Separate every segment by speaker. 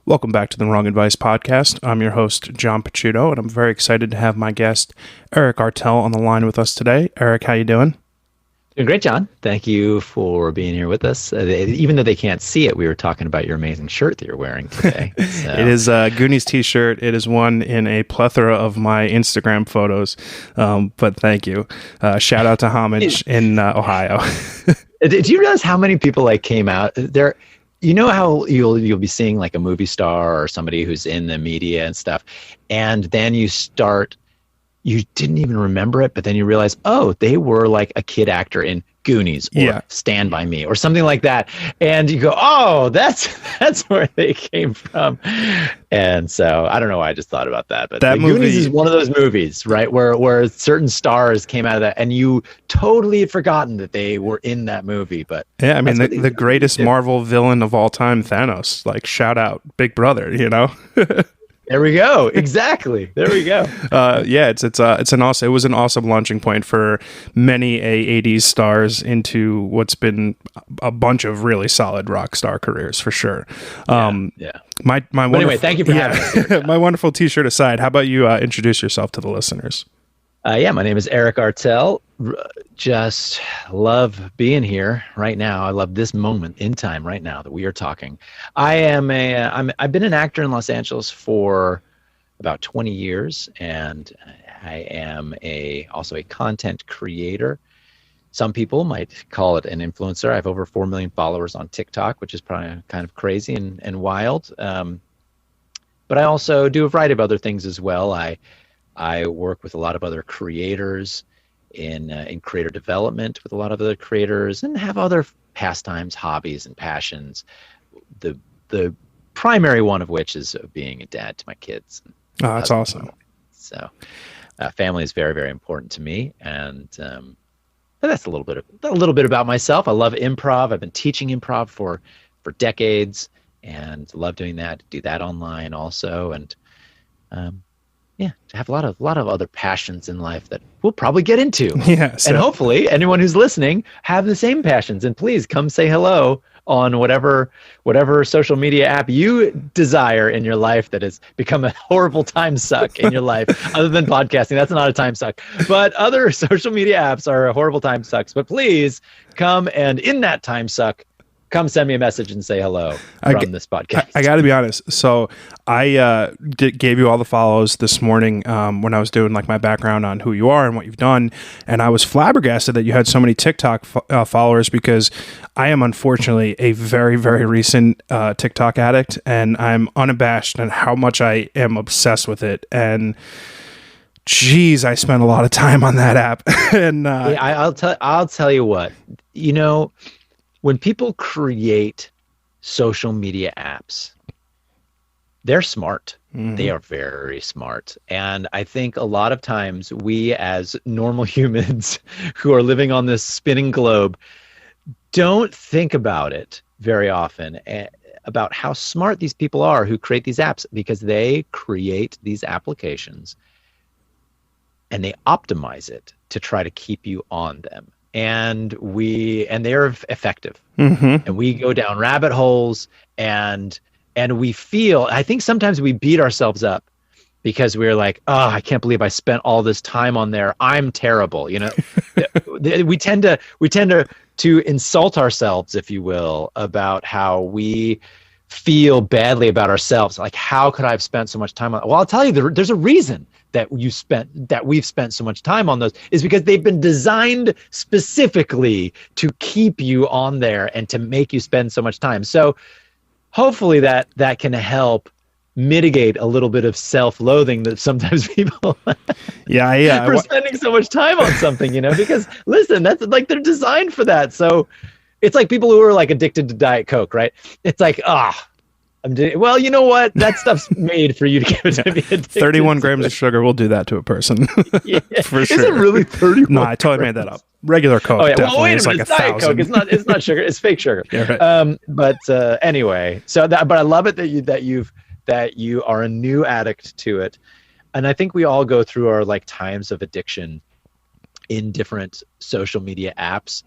Speaker 1: Welcome back to the Wrong Advice Podcast. I'm your host, John Picciuto, and I'm very excited to have my guest, Eric Artell, on the line with us today. Eric, how you doing?
Speaker 2: Doing great, John. Thank you for being here with us. Even though they can't see it, we were talking about your amazing shirt that you're wearing today. So.
Speaker 1: It is a Goonies t-shirt. It is one in a plethora of my Instagram photos, but thank you. Shout out to Homage in Ohio.
Speaker 2: Do you realize how many people came out there? You know how you'll be seeing like a movie star or somebody who's in the media and stuff, and then you didn't even remember it, but then you realize, oh, they were like a kid actor in Goonies or Stand By Me or something like that, and you go, oh, that's where they came from. And so I don't know why I just thought about that, but that Goonies is one of those movies, right, where certain stars came out of that, and you totally had forgotten that they were in that movie. But
Speaker 1: yeah, I mean, the greatest Marvel villain of all time, Thanos. Like, shout out, Big Brother, you know.
Speaker 2: There we go. Exactly. There we go.
Speaker 1: It was an awesome launching point for many '80s stars into what's been a bunch of really solid rock star careers for sure.
Speaker 2: Anyway, thank you for having us here,
Speaker 1: my wonderful T-shirt aside, how about you introduce yourself to the listeners?
Speaker 2: My name is Eric Artell. Just love being here right now. I love this moment in time right now that we are talking. I've been an actor in Los Angeles for about 20 years, and I am also a content creator. Some people might call it an influencer. I have over 4 million followers on TikTok, which is probably kind of crazy and wild. But I also do a variety of other things as well. I work with a lot of other creators in creator development with a lot of other creators, and have other pastimes, hobbies, and passions. The primary one of which is being a dad to my kids.
Speaker 1: Oh, that's awesome.
Speaker 2: So family is very, very important to me. And that's a little bit about myself. I love improv. I've been teaching improv for decades, and love doing that. Do that online also. And to have a lot of other passions in life that we'll probably get into. And hopefully anyone who's listening have the same passions. And please come say hello on whatever social media app you desire in your life that has become a horrible time suck in your life. Other than podcasting, that's not a time suck. But other social media apps are horrible time sucks. But please come, and in that time suck, come send me a message and say hello from this podcast.
Speaker 1: I got to be honest. So I gave you all the follows this morning when I was doing like my background on who you are and what you've done. And I was flabbergasted that you had so many TikTok followers, because I am unfortunately a very, very recent TikTok addict, and I'm unabashed in how much I am obsessed with it. And geez, I spent a lot of time on that app. And
Speaker 2: I'll tell you what, when people create social media apps, they're smart. Mm-hmm. They are very smart. And I think a lot of times we as normal humans who are living on this spinning globe don't think about it very often, about how smart these people are who create these apps, because they create these applications and they optimize it to try to keep you on them. And they're effective. Mm-hmm. And we go down rabbit holes, and we feel, I think sometimes we beat ourselves up because we're like, oh, I can't believe I spent all this time on there. I'm terrible. We tend to insult ourselves, if you will, about how we feel badly about ourselves. Like, how could I have spent so much time on it? Well, I'll tell you, there's a reason that we've spent so much time on those, is because they've been designed specifically to keep you on there and to make you spend so much time. So hopefully that can help mitigate a little bit of self-loathing that sometimes people for spending so much time on something, because listen, that's like, they're designed for that. So it's like people who are like addicted to Diet Coke, right? It's like, well, you know what? That stuff's made for you to be addicted
Speaker 1: 31 grams of sugar will do that to a person.
Speaker 2: Yeah.
Speaker 1: For sure.
Speaker 2: Is it really 31?
Speaker 1: No, I totally made that up. Regular Coke.
Speaker 2: Oh, yeah.
Speaker 1: Definitely.
Speaker 2: Well, wait a minute.
Speaker 1: Like
Speaker 2: it's Diet Coke. It's not sugar. It's fake sugar.
Speaker 1: Yeah, right.
Speaker 2: Anyway, but I love it that you are a new addict to it. And I think we all go through our like times of addiction in different social media apps.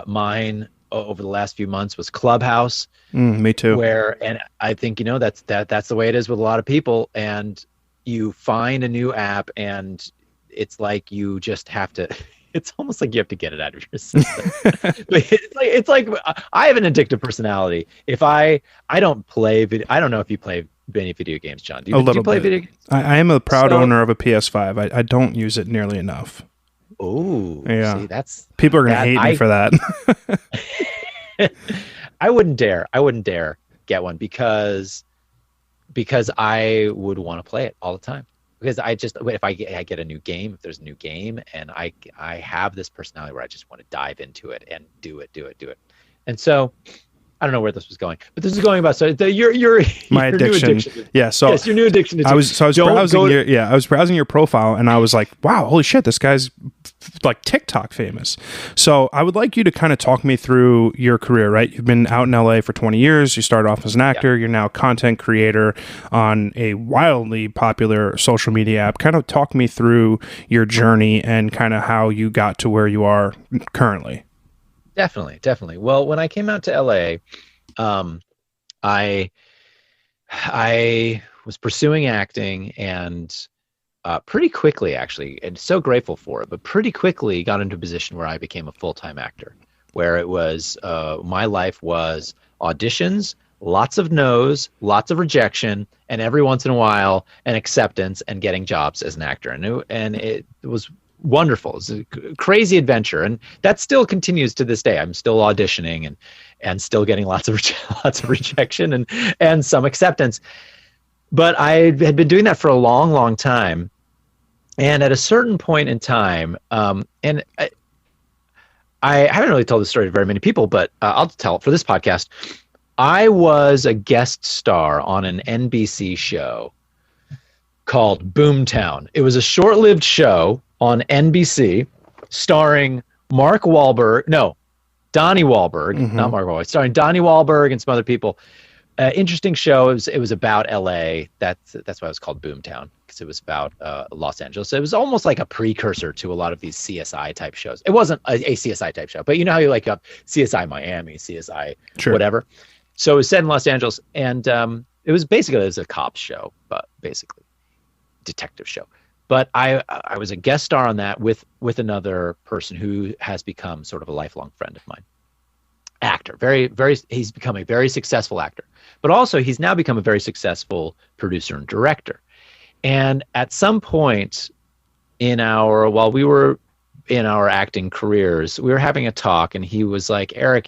Speaker 2: Mine over the last few months was Clubhouse.
Speaker 1: Me too.
Speaker 2: And I think, that's the way it is with a lot of people. And you find a new app and it's like you just have to, it's almost like you have to get it out of your system. it's like I have an addictive personality. If I don't play, I don't know if you play any video games, John. Do you play video games?
Speaker 1: I am a proud owner of a PS5. I don't use it nearly enough.
Speaker 2: Oh,
Speaker 1: yeah.
Speaker 2: See,
Speaker 1: people are going to hate me for that.
Speaker 2: I wouldn't dare get one because I would want to play it all the time. Because if I get a new game, if there's a new game, and I have this personality where I just want to dive into it and do it. And so I don't know where this was going, but this is going about your
Speaker 1: addiction.
Speaker 2: New addiction.
Speaker 1: Yeah. So
Speaker 2: yes, your new addiction.
Speaker 1: I was browsing your profile, and I was like, wow, holy shit, this guy's like TikTok famous. So I would like you to kind of talk me through your career, right? You've been out in LA for 20 years. You started off as an actor. Yeah. You're now a content creator on a wildly popular social media app. Kind of talk me through your journey and kind of how you got to where you are currently.
Speaker 2: Definitely. Well, when I came out to LA, I was pursuing acting and pretty quickly, actually, and so grateful for it, but pretty quickly got into a position where I became a full-time actor, where it was, my life was auditions, lots of no's, lots of rejection, and every once in a while an acceptance and getting jobs as an actor. And it was wonderful. It's a crazy adventure, and that still continues to this day. I'm still auditioning and still getting lots of rejection and some acceptance. But I had been doing that for a long, long time. And at a certain point in time, and I haven't really told this story to very many people, but I'll tell it for this podcast. I was a guest star on an NBC show called Boomtown. It was a short-lived show on NBC starring Donnie Wahlberg, not Mark Wahlberg, starring Donnie Wahlberg and some other people. Interesting show. It was about LA. That's why it was called Boomtown, because it was about Los Angeles. So it was almost like a precursor to a lot of these CSI type shows. It wasn't a CSI type show, but you know how you like CSI Miami, CSI whatever. So it was set in Los Angeles, and it was a cops show, but basically detective show. But I was a guest star on that with another person who has become sort of a lifelong friend of mine. Actor, he's become a very successful actor, but also he's now become a very successful producer and director. And at some point while we were in our acting careers, we were having a talk, and he was like, Eric,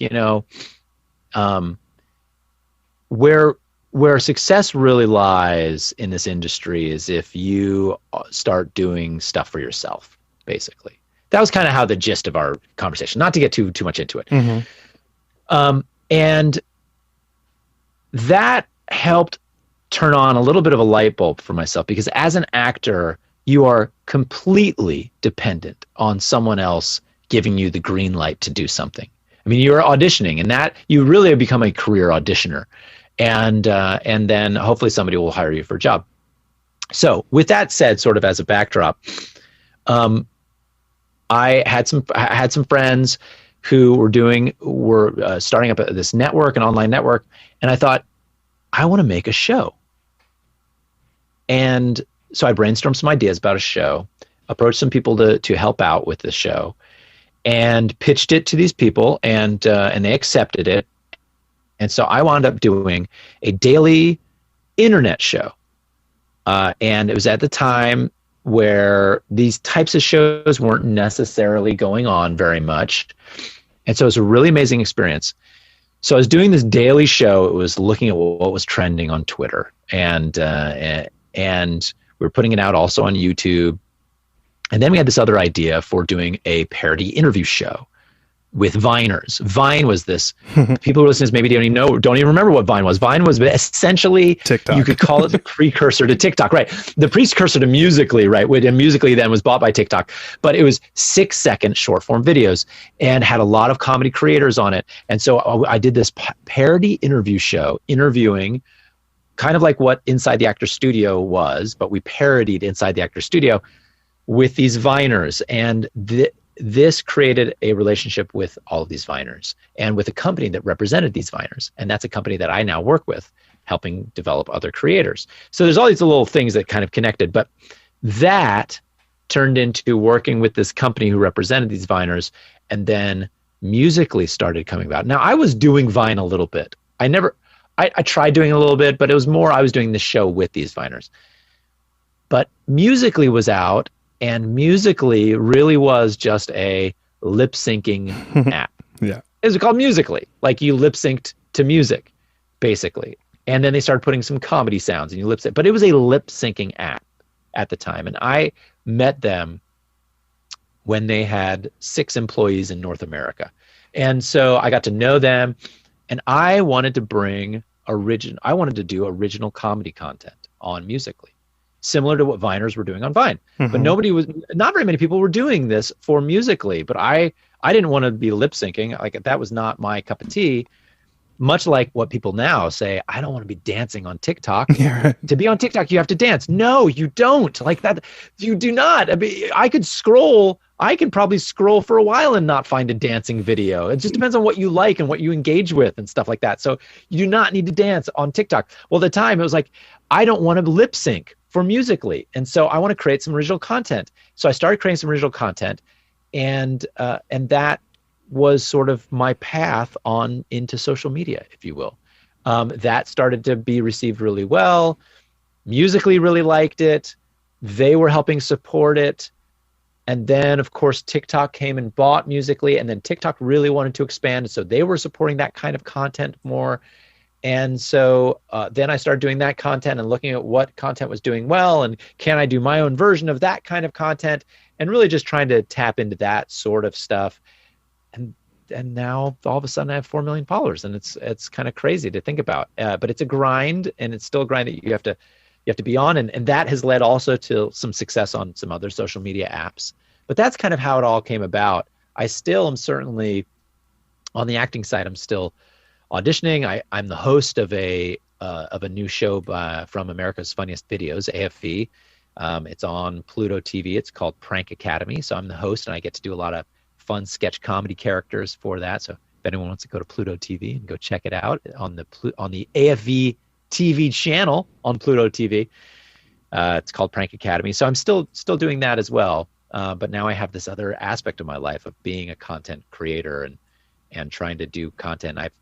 Speaker 2: where success really lies in this industry is if you start doing stuff for yourself, basically. That was kind of how the gist of our conversation, not to get too much into it. Mm-hmm. And that helped turn on a little bit of a light bulb for myself, because as an actor, you are completely dependent on someone else giving you the green light to do something. I mean, you're auditioning, and that you really have become a career auditioner. And then hopefully somebody will hire you for a job. So with that said, sort of as a backdrop, I had some friends who were starting up this network, an online network, and I thought, I want to make a show. And so I brainstormed some ideas about a show, approached some people to help out with the show, and pitched it to these people, and they accepted it. And so I wound up doing a daily internet show. And it was at the time where these types of shows weren't necessarily going on very much. And so it was a really amazing experience. So I was doing this daily show. It was looking at what was trending on Twitter. And we were putting it out also on YouTube. And then we had this other idea for doing a parody interview show with Viners. Vine was this, people who listen to this maybe don't even remember what Vine was. Vine was essentially TikTok. You could call it the precursor to TikTok, right? The precursor to Musical.ly, right? And Musical.ly then was bought by TikTok, but it was 6-second short form videos and had a lot of comedy creators on it. And so I did this parody interview show, interviewing kind of like what Inside the Actor Studio was, but we parodied Inside the Actor Studio with these Viners. And this created a relationship with all of these Viners and with a company that represented these Viners. And that's a company that I now work with, helping develop other creators. So there's all these little things that kind of connected, but that turned into working with this company who represented these Viners, and then Musically started coming about. Now, I was doing Vine a little bit. I tried doing a little bit, but it was more I was doing the show with these Viners. But Musically was out, and Musically really was just a lip syncing app.
Speaker 1: Yeah.
Speaker 2: It was called Musically, like you lip synced to music, basically. And then they started putting some comedy sounds and you lip sync. But it was a lip syncing app at the time. And I met them when they had 6 employees in North America. And so I got to know them, and I wanted to do original comedy content on Musically, similar to what Viners were doing on Vine.
Speaker 1: Mm-hmm.
Speaker 2: But not very many people were doing this for Musically, but I didn't want to be lip syncing. Like, that was not my cup of tea. Much like what people now say, I don't want to be dancing on TikTok.
Speaker 1: Yeah.
Speaker 2: To be on TikTok, you have to dance. No, you don't. Like that, you do not. I mean, I can probably scroll for a while and not find a dancing video. It just depends on what you like and what you engage with and stuff like that. So you do not need to dance on TikTok. Well, at the time, it was like, I don't want to lip sync for Musically. And so I want to create some original content. So I started creating some original content, and that was sort of my path on into social media, if you will. That started to be received really well. Musically really liked it. They were helping support it. And then, of course, TikTok came and bought Musically, and then TikTok really wanted to expand. So they were supporting that kind of content more. And so then I started doing that content and looking at what content was doing well, and can I do my own version of that kind of content, and really just trying to tap into that sort of stuff. And now all of a sudden I have 4 million followers, and it's kind of crazy to think about. But it's a grind, and it's still a grind that you have to be on, and that has led also to some success on some other social media apps. But that's kind of how it all came about. I still am certainly on the acting side. I'm still auditioning. I'm the host of a new show from America's Funniest Videos, AFV. It's on Pluto TV. It's called Prank Academy. So I'm the host, and I get to do a lot of fun sketch comedy characters for that. So if anyone wants to go to Pluto TV and go check it out on the AFV TV channel on Pluto TV, it's called Prank Academy. So I'm still doing that as well. But now I have this other aspect of my life of being a content creator and trying to do content. I've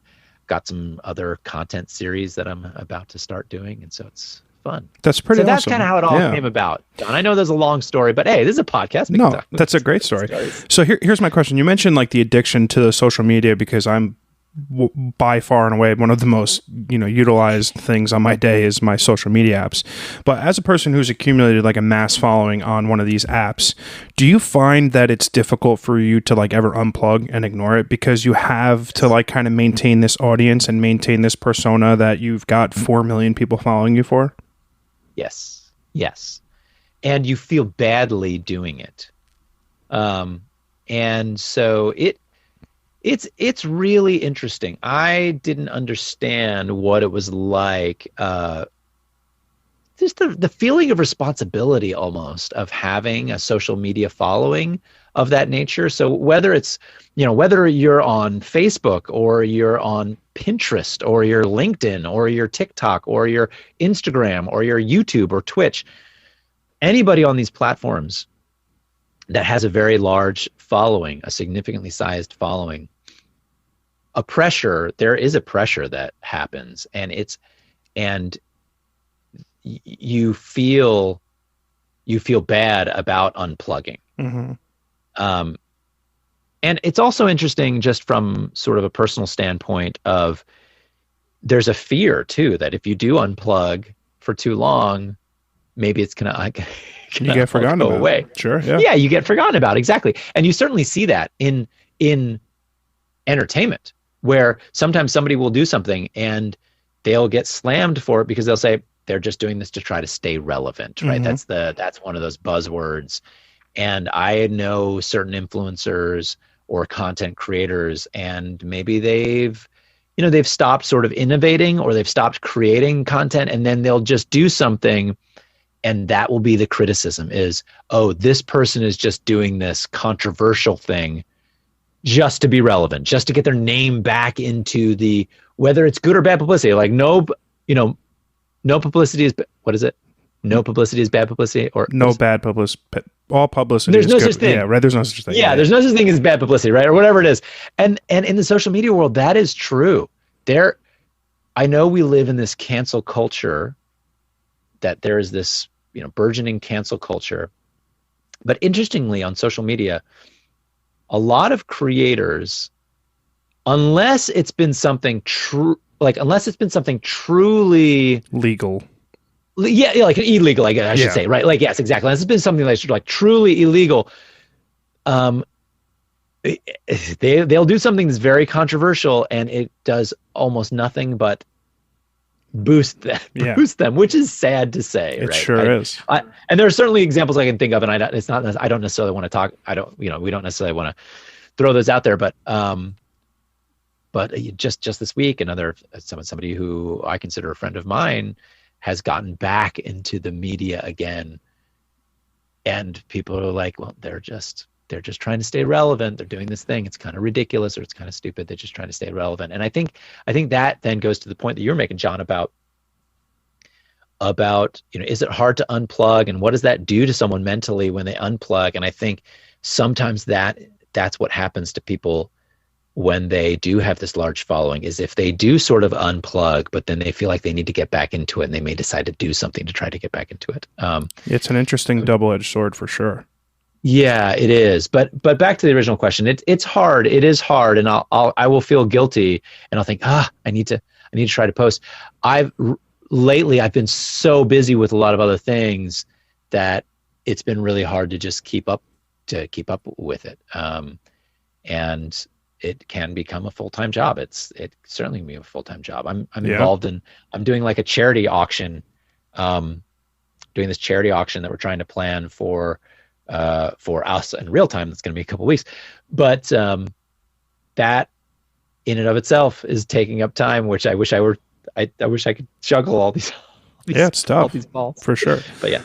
Speaker 2: got some other content series that I'm about to start doing, and so it's fun.
Speaker 1: That's pretty awesome.
Speaker 2: That's kind of how it all came about, John. I know there's a long story, but hey, this is a podcast.
Speaker 1: No, that's a great story. So here's my question. You mentioned like the addiction to the social media, because I'm by far and away one of the most utilized things on my day is my social media apps. But as a person who's accumulated like a mass following on one of these apps, do you find that it's difficult for you to like ever unplug and ignore it, because you have to like kind of maintain this audience and maintain this persona that you've got 4 million people following you for?
Speaker 2: Yes. And you feel badly doing it. And so it's really interesting. I didn't understand what it was like. Just the feeling of responsibility almost of having a social media following of that nature. So whether it's, whether you're on Facebook or you're on Pinterest or your LinkedIn or your TikTok or your Instagram or your YouTube or Twitch, anybody on these platforms that has a very large following, a significantly sized following, there is a pressure that happens, and you feel bad about unplugging.
Speaker 1: Mm-hmm.
Speaker 2: And it's also interesting just from sort of a personal standpoint of there's a fear too that if you do unplug for too long, maybe it's gonna
Speaker 1: you get forgotten about
Speaker 2: away.
Speaker 1: Sure, yeah.
Speaker 2: Yeah, you get forgotten about, exactly. And you certainly see that in entertainment, where sometimes somebody will do something and they'll get slammed for it because they'll say they're just doing this to try to stay relevant, right?
Speaker 1: Mm-hmm.
Speaker 2: That's one of those buzzwords. And I know certain influencers or content creators, and maybe they've stopped sort of innovating, or they've stopped creating content, and then they'll just do something And that will be the criticism is, oh, this person is just doing this controversial thing just to be relevant, just to get their name back into the, whether it's good or bad publicity. Like no publicity is, what is it? No publicity is bad publicity, or
Speaker 1: no bad publicity. All publicity
Speaker 2: there's
Speaker 1: is
Speaker 2: no
Speaker 1: good.
Speaker 2: such thing.
Speaker 1: Yeah, right. There's no such thing.
Speaker 2: Yeah, there's no such thing as bad publicity, right? Or whatever it is. And in the social media world, that is true. I know we live in this cancel culture, that there is this, burgeoning cancel culture. But interestingly, on social media, a lot of creators, unless it's been something truly
Speaker 1: legal.
Speaker 2: Yeah, like illegal, I should say, right? Like, yes, exactly. Unless it's been something that's like truly illegal, they'll do something that's very controversial, and it does almost nothing but boost them, which is sad to say.
Speaker 1: It
Speaker 2: right?
Speaker 1: sure is.
Speaker 2: And there are certainly examples I can think of, and I don't necessarily want to talk. We don't necessarily want to throw those out there, but just this week, somebody who I consider a friend of mine has gotten back into the media again, and people are like, well, they're just trying to stay relevant. They're doing this thing. It's kind of ridiculous, or it's kind of stupid. They're just trying to stay relevant. And I think that then goes to the point that you're making, John, about is it hard to unplug, and what does that do to someone mentally when they unplug? And I think sometimes that's what happens to people when they do have this large following, is if they do sort of unplug, but then they feel like they need to get back into it, and they may decide to do something to try to get back into it.
Speaker 1: It's an interesting double-edged sword for sure.
Speaker 2: Yeah, it is. But back to the original question, it's hard. It is hard, and I will feel guilty, and I'll think, I need to try to post. Lately I've been so busy with a lot of other things that it's been really hard to just keep up with it. And it can become a full-time job. It certainly can be a full-time job. I'm involved in, I'm doing like a charity auction, doing this charity auction that we're trying to plan for us in real time. That's going to be a couple of weeks, but that in and of itself is taking up time, which I wish I could juggle all these
Speaker 1: it's tough.
Speaker 2: All these balls
Speaker 1: for sure.
Speaker 2: But yeah.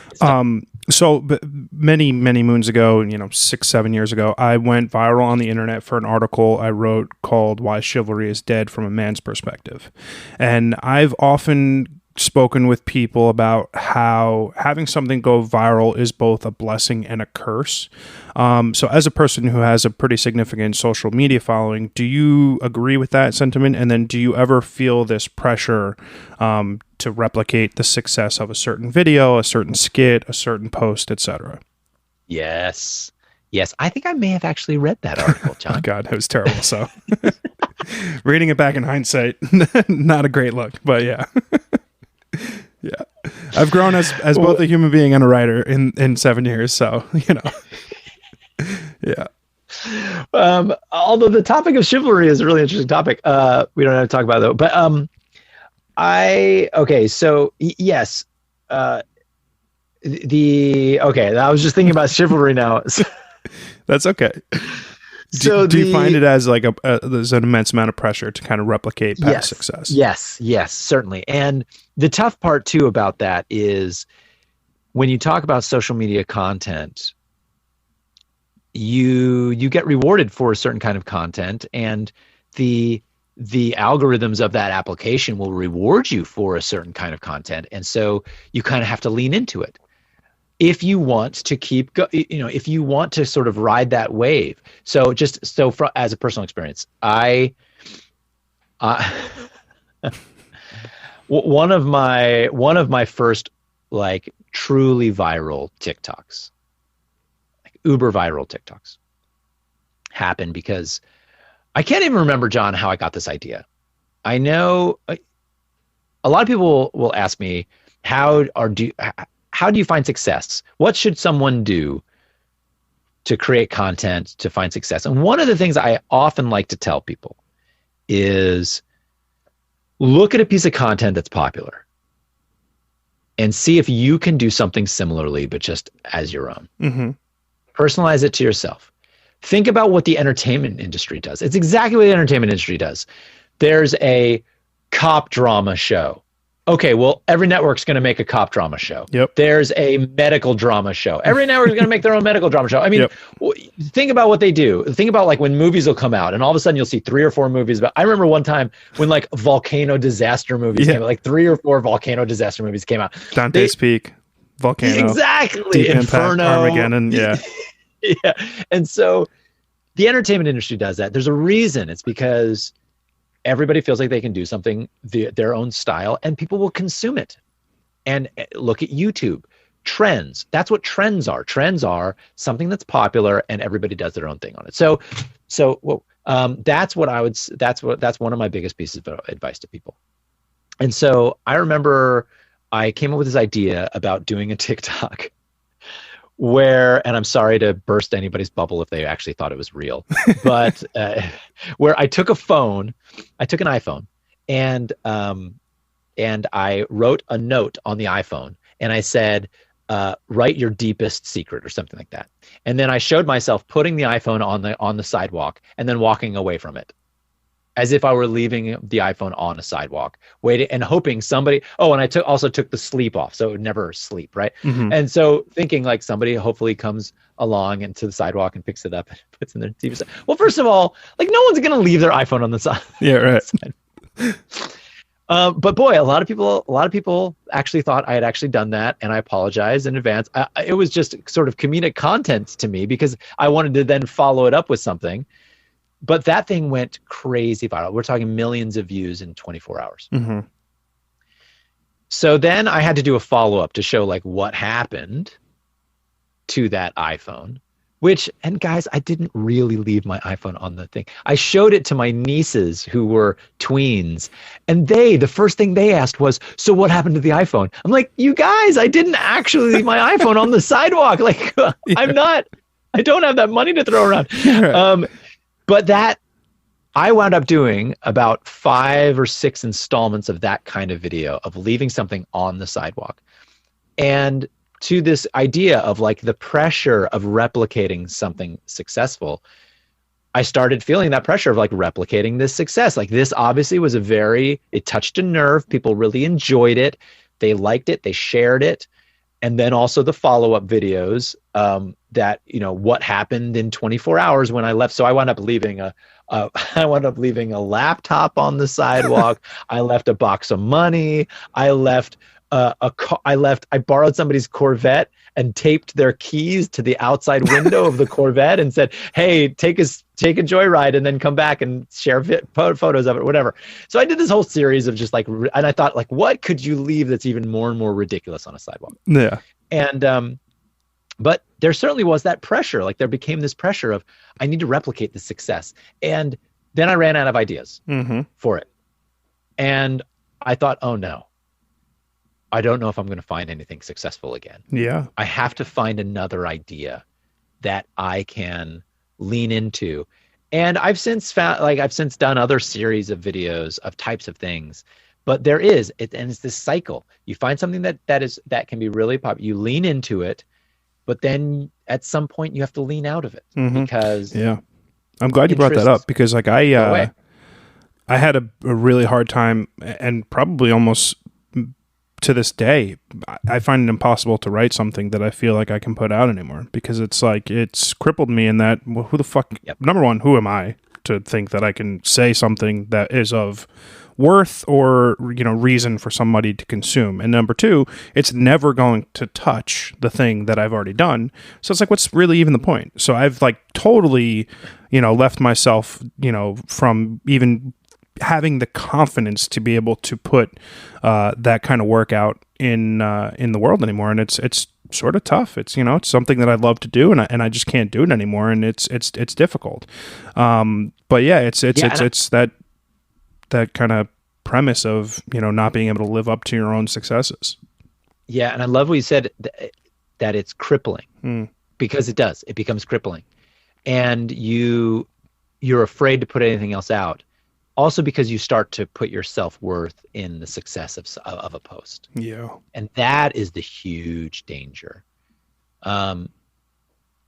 Speaker 1: So many moons ago, 6-7 years ago, I went viral on the internet for an article I wrote called "Why Chivalry is Dead from a Man's Perspective," and I've often spoken with people about how having something go viral is both a blessing and a curse. So as a person who has a pretty significant social media following, do you agree with that sentiment? And then do you ever feel this pressure to replicate the success of a certain video, a certain skit, a certain post, etc.?
Speaker 2: Yes. I think I may have actually read that article, John.
Speaker 1: Oh God, it was terrible. So reading it back in hindsight, not a great look, but yeah. Yeah, I've grown as both a human being and a writer in 7 years. So, yeah.
Speaker 2: Although the topic of chivalry is a really interesting topic. We don't have to talk about it though, but yes. I was just thinking about chivalry now.
Speaker 1: That's okay. Do you find it as like there's an immense amount of pressure to kind of replicate past success?
Speaker 2: Yes, certainly. And the tough part too about that is when you talk about social media content, you get rewarded for a certain kind of content, and the algorithms of that application will reward you for a certain kind of content, and so you kind of have to lean into it if you want to if you want to sort of ride that wave. So as a personal experience, one of my first like truly viral TikToks, like uber viral TikToks, happened because I can't even remember, John, how I got this idea. I know a lot of people will ask me, how do you find success? What should someone do to create content to find success? And one of the things I often like to tell people is look at a piece of content that's popular and see if you can do something similarly, but just as your own. Mm-hmm. Personalize it to yourself. Think about what the entertainment industry does. It's exactly what the entertainment industry does. There's a cop drama show. Okay, well, every network's going to make a cop drama show.
Speaker 1: Yep.
Speaker 2: There's a medical drama show. Every network is going to make their own medical drama show. I mean,
Speaker 1: Yep.
Speaker 2: think about what they do. Think about like when movies will come out, and all of a sudden you'll see 3 or 4 movies. But I remember one time when like volcano disaster movies came out, like 3 or 4 volcano disaster movies came out.
Speaker 1: Dante's Peak, Volcano,
Speaker 2: exactly,
Speaker 1: Deep Impact,
Speaker 2: Inferno,
Speaker 1: Armageddon. Yeah.
Speaker 2: yeah. And so the entertainment industry does that. There's a reason. It's because everybody feels like they can do something their own style, and people will consume it. And look at YouTube. Trends. That's what trends are. Trends are something that's popular and everybody does their own thing on it. So that's what I would. That's one of my biggest pieces of advice to people. And so I remember I came up with this idea about doing a TikTok where, and I'm sorry to burst anybody's bubble if they actually thought it was real, but where I took an iPhone, and I wrote a note on the iPhone, and I said, write your deepest secret or something like that. And then I showed myself putting the iPhone on the sidewalk and then walking away from it, as if I were leaving the iPhone on a sidewalk, waiting and hoping somebody. Oh, and I also took the sleep off, so it would never sleep, right?
Speaker 1: Mm-hmm.
Speaker 2: And so thinking like somebody hopefully comes along and to the sidewalk and picks it up and puts it in their TV. Well, first of all, like no one's gonna leave their iPhone on the side.
Speaker 1: Yeah, right.
Speaker 2: But boy, a lot of people actually thought I had actually done that, and I apologize in advance. It was just sort of comedic content to me because I wanted to then follow it up with something. But that thing went crazy viral. We're talking millions of views in 24 hours.
Speaker 1: Mm-hmm.
Speaker 2: So then I had to do a follow-up to show like what happened to that iPhone, and guys, I didn't really leave my iPhone on the thing. I showed it to my nieces who were tweens, and the first thing they asked was, so what happened to the iPhone? I'm like, you guys, I didn't actually leave my iPhone on the sidewalk. Like, I don't have that money to throw around. But that, I wound up doing about 5 or 6 installments of that kind of video of leaving something on the sidewalk. And to this idea of like the pressure of replicating something successful, I started feeling that pressure of like replicating this success. Like this obviously was it touched a nerve. People really enjoyed it. They liked it. They shared it. And then also the follow-up videos that, what happened in 24 hours when I left. So I wound up leaving a laptop on the sidewalk. I left a box of money. I left I borrowed somebody's Corvette and taped their keys to the outside window of the Corvette and said, hey, take a joyride and then come back and share photos of it, whatever. So I did this whole series of just like, and I thought like, what could you leave that's even more and more ridiculous on a sidewalk?
Speaker 1: Yeah.
Speaker 2: And, but there certainly was that pressure. Like there became this pressure of, I need to replicate the success. And then I ran out of ideas for it. And I thought, oh no, I don't know if I'm going to find anything successful again.
Speaker 1: Yeah.
Speaker 2: I have to find another idea that I can lean into. And I've since done other series of videos of types of things, but and it's this cycle. You find something that can be really popular. You lean into it, but then at some point you have to lean out of it because
Speaker 1: I'm glad you brought that up because like I had a really hard time and probably almost to this day, I find it impossible to write something that I feel like I can put out anymore because it's like, it's crippled me in that, well, who the fuck, number one, who am I to think that I can say something that is of worth or, reason for somebody to consume? And number two, it's never going to touch the thing that I've already done. So it's like, what's really even the point? So I've like totally, left myself, from even having the confidence to be able to put that kind of work out in the world anymore, and it's sort of tough. It's it's something that I love to do, and I just can't do it anymore, and it's difficult. But yeah, it's that kind of premise of not being able to live up to your own successes.
Speaker 2: Yeah, and I love what you said that it's crippling because it does. It becomes crippling, and you're afraid to put anything else out. Also because you start to put your self-worth in the success of a post.
Speaker 1: Yeah.
Speaker 2: And that is the huge danger.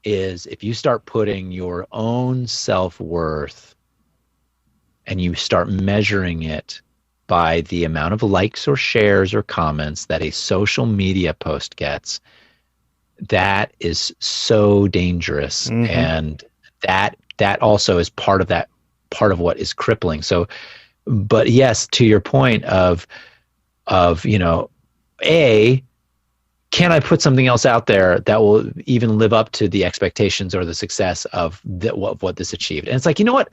Speaker 2: Is if you start putting your own self-worth and you start measuring it by the amount of likes or shares or comments that a social media post gets, that is so dangerous. And that also is part of what is crippling. So, but yes, to your point of can I put something else out there that will even live up to the expectations or the success of what this achieved? And it's like, you know what?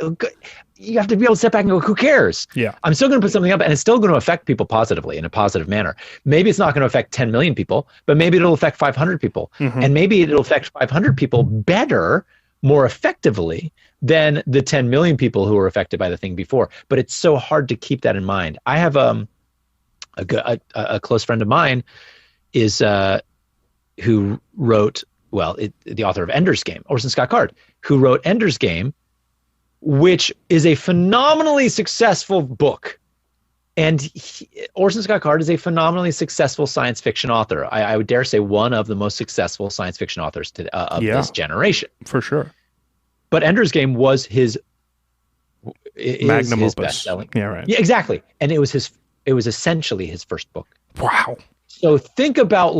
Speaker 2: You have to be able to step back and go, who cares?
Speaker 1: Yeah.
Speaker 2: I'm still going to put something up, and it's still going to affect people positively in a positive manner. Maybe it's not going to affect 10 million people, but maybe it'll affect 500 people. And maybe it'll affect 500 people better, more effectively than the 10 million people who were affected by the thing before. But it's so hard to keep that in mind. I have a close friend of mine is who wrote, the author of Ender's Game, Orson Scott Card, who wrote Ender's Game, which is a phenomenally successful book. And Orson Scott Card is a phenomenally successful science fiction author. I would dare say one of the most successful science fiction authors of this generation.
Speaker 1: For sure.
Speaker 2: But Ender's Game was his
Speaker 1: magnum opus.
Speaker 2: Best-selling.
Speaker 1: Yeah, right.
Speaker 2: Yeah, exactly. And it was essentially his first book.
Speaker 1: Wow.
Speaker 2: So think about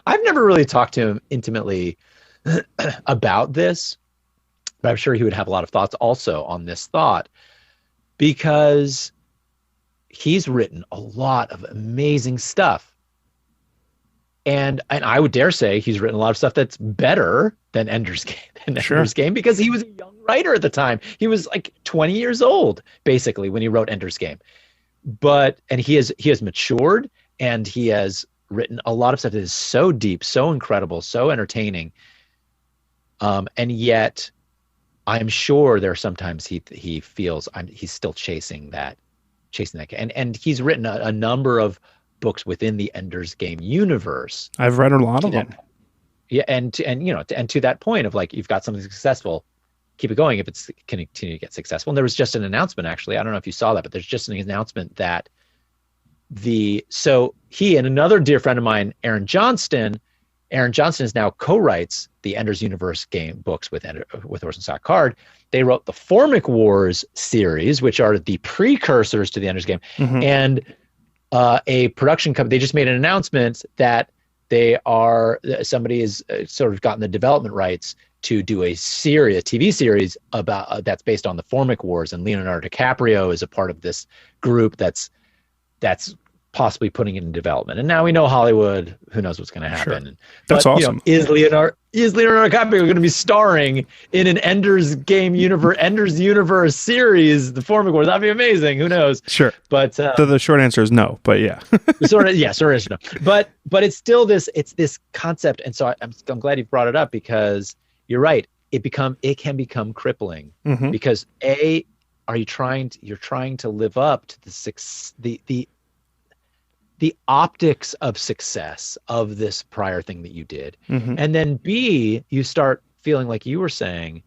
Speaker 2: I've never really talked to him intimately about this, but I'm sure he would have a lot of thoughts also on this thought, because he's written a lot of amazing stuff. And I would dare say he's written a lot of stuff that's better than Ender's Game, because he was a young writer at the time. He was like 20 years old, basically, when he wrote Ender's Game. And he has matured, and he has written a lot of stuff that is so deep, so incredible, so entertaining. And yet I'm sure there are sometimes he feels he's still chasing that. And he's written a number of books within the Ender's Game universe.
Speaker 1: I've read a lot of them.
Speaker 2: Yeah. And to that point of like, you've got something successful, keep it going if it's continue to get successful. And there was just an announcement, actually. I don't know if you saw that, but there's just an announcement that so he and another dear friend of mine, Aaron Johnston is now co-writes the Ender's Universe game books with Orson Scott Card. They wrote the Formic Wars series, which are the precursors to the Ender's Game. And a production company, they just made an announcement that somebody has sort of gotten the development rights to do a TV series about that's based on the Formic Wars, and Leonardo DiCaprio is a part of this group that's possibly putting it in development. And now we know Hollywood, who knows what's going to happen.
Speaker 1: Sure. That's awesome.
Speaker 2: Is Leonardo DiCaprio going to be starring in an Ender's Universe series, the Formic Wars? That'd be amazing. Who knows? Sure. But
Speaker 1: the short answer is no, but yeah.
Speaker 2: Sort of is no. But it's still this concept. And so I'm glad you brought it up, because you're right. It can become crippling, because you're trying to live up to the optics of success of this prior thing that you did. And then B, you start feeling like you were saying,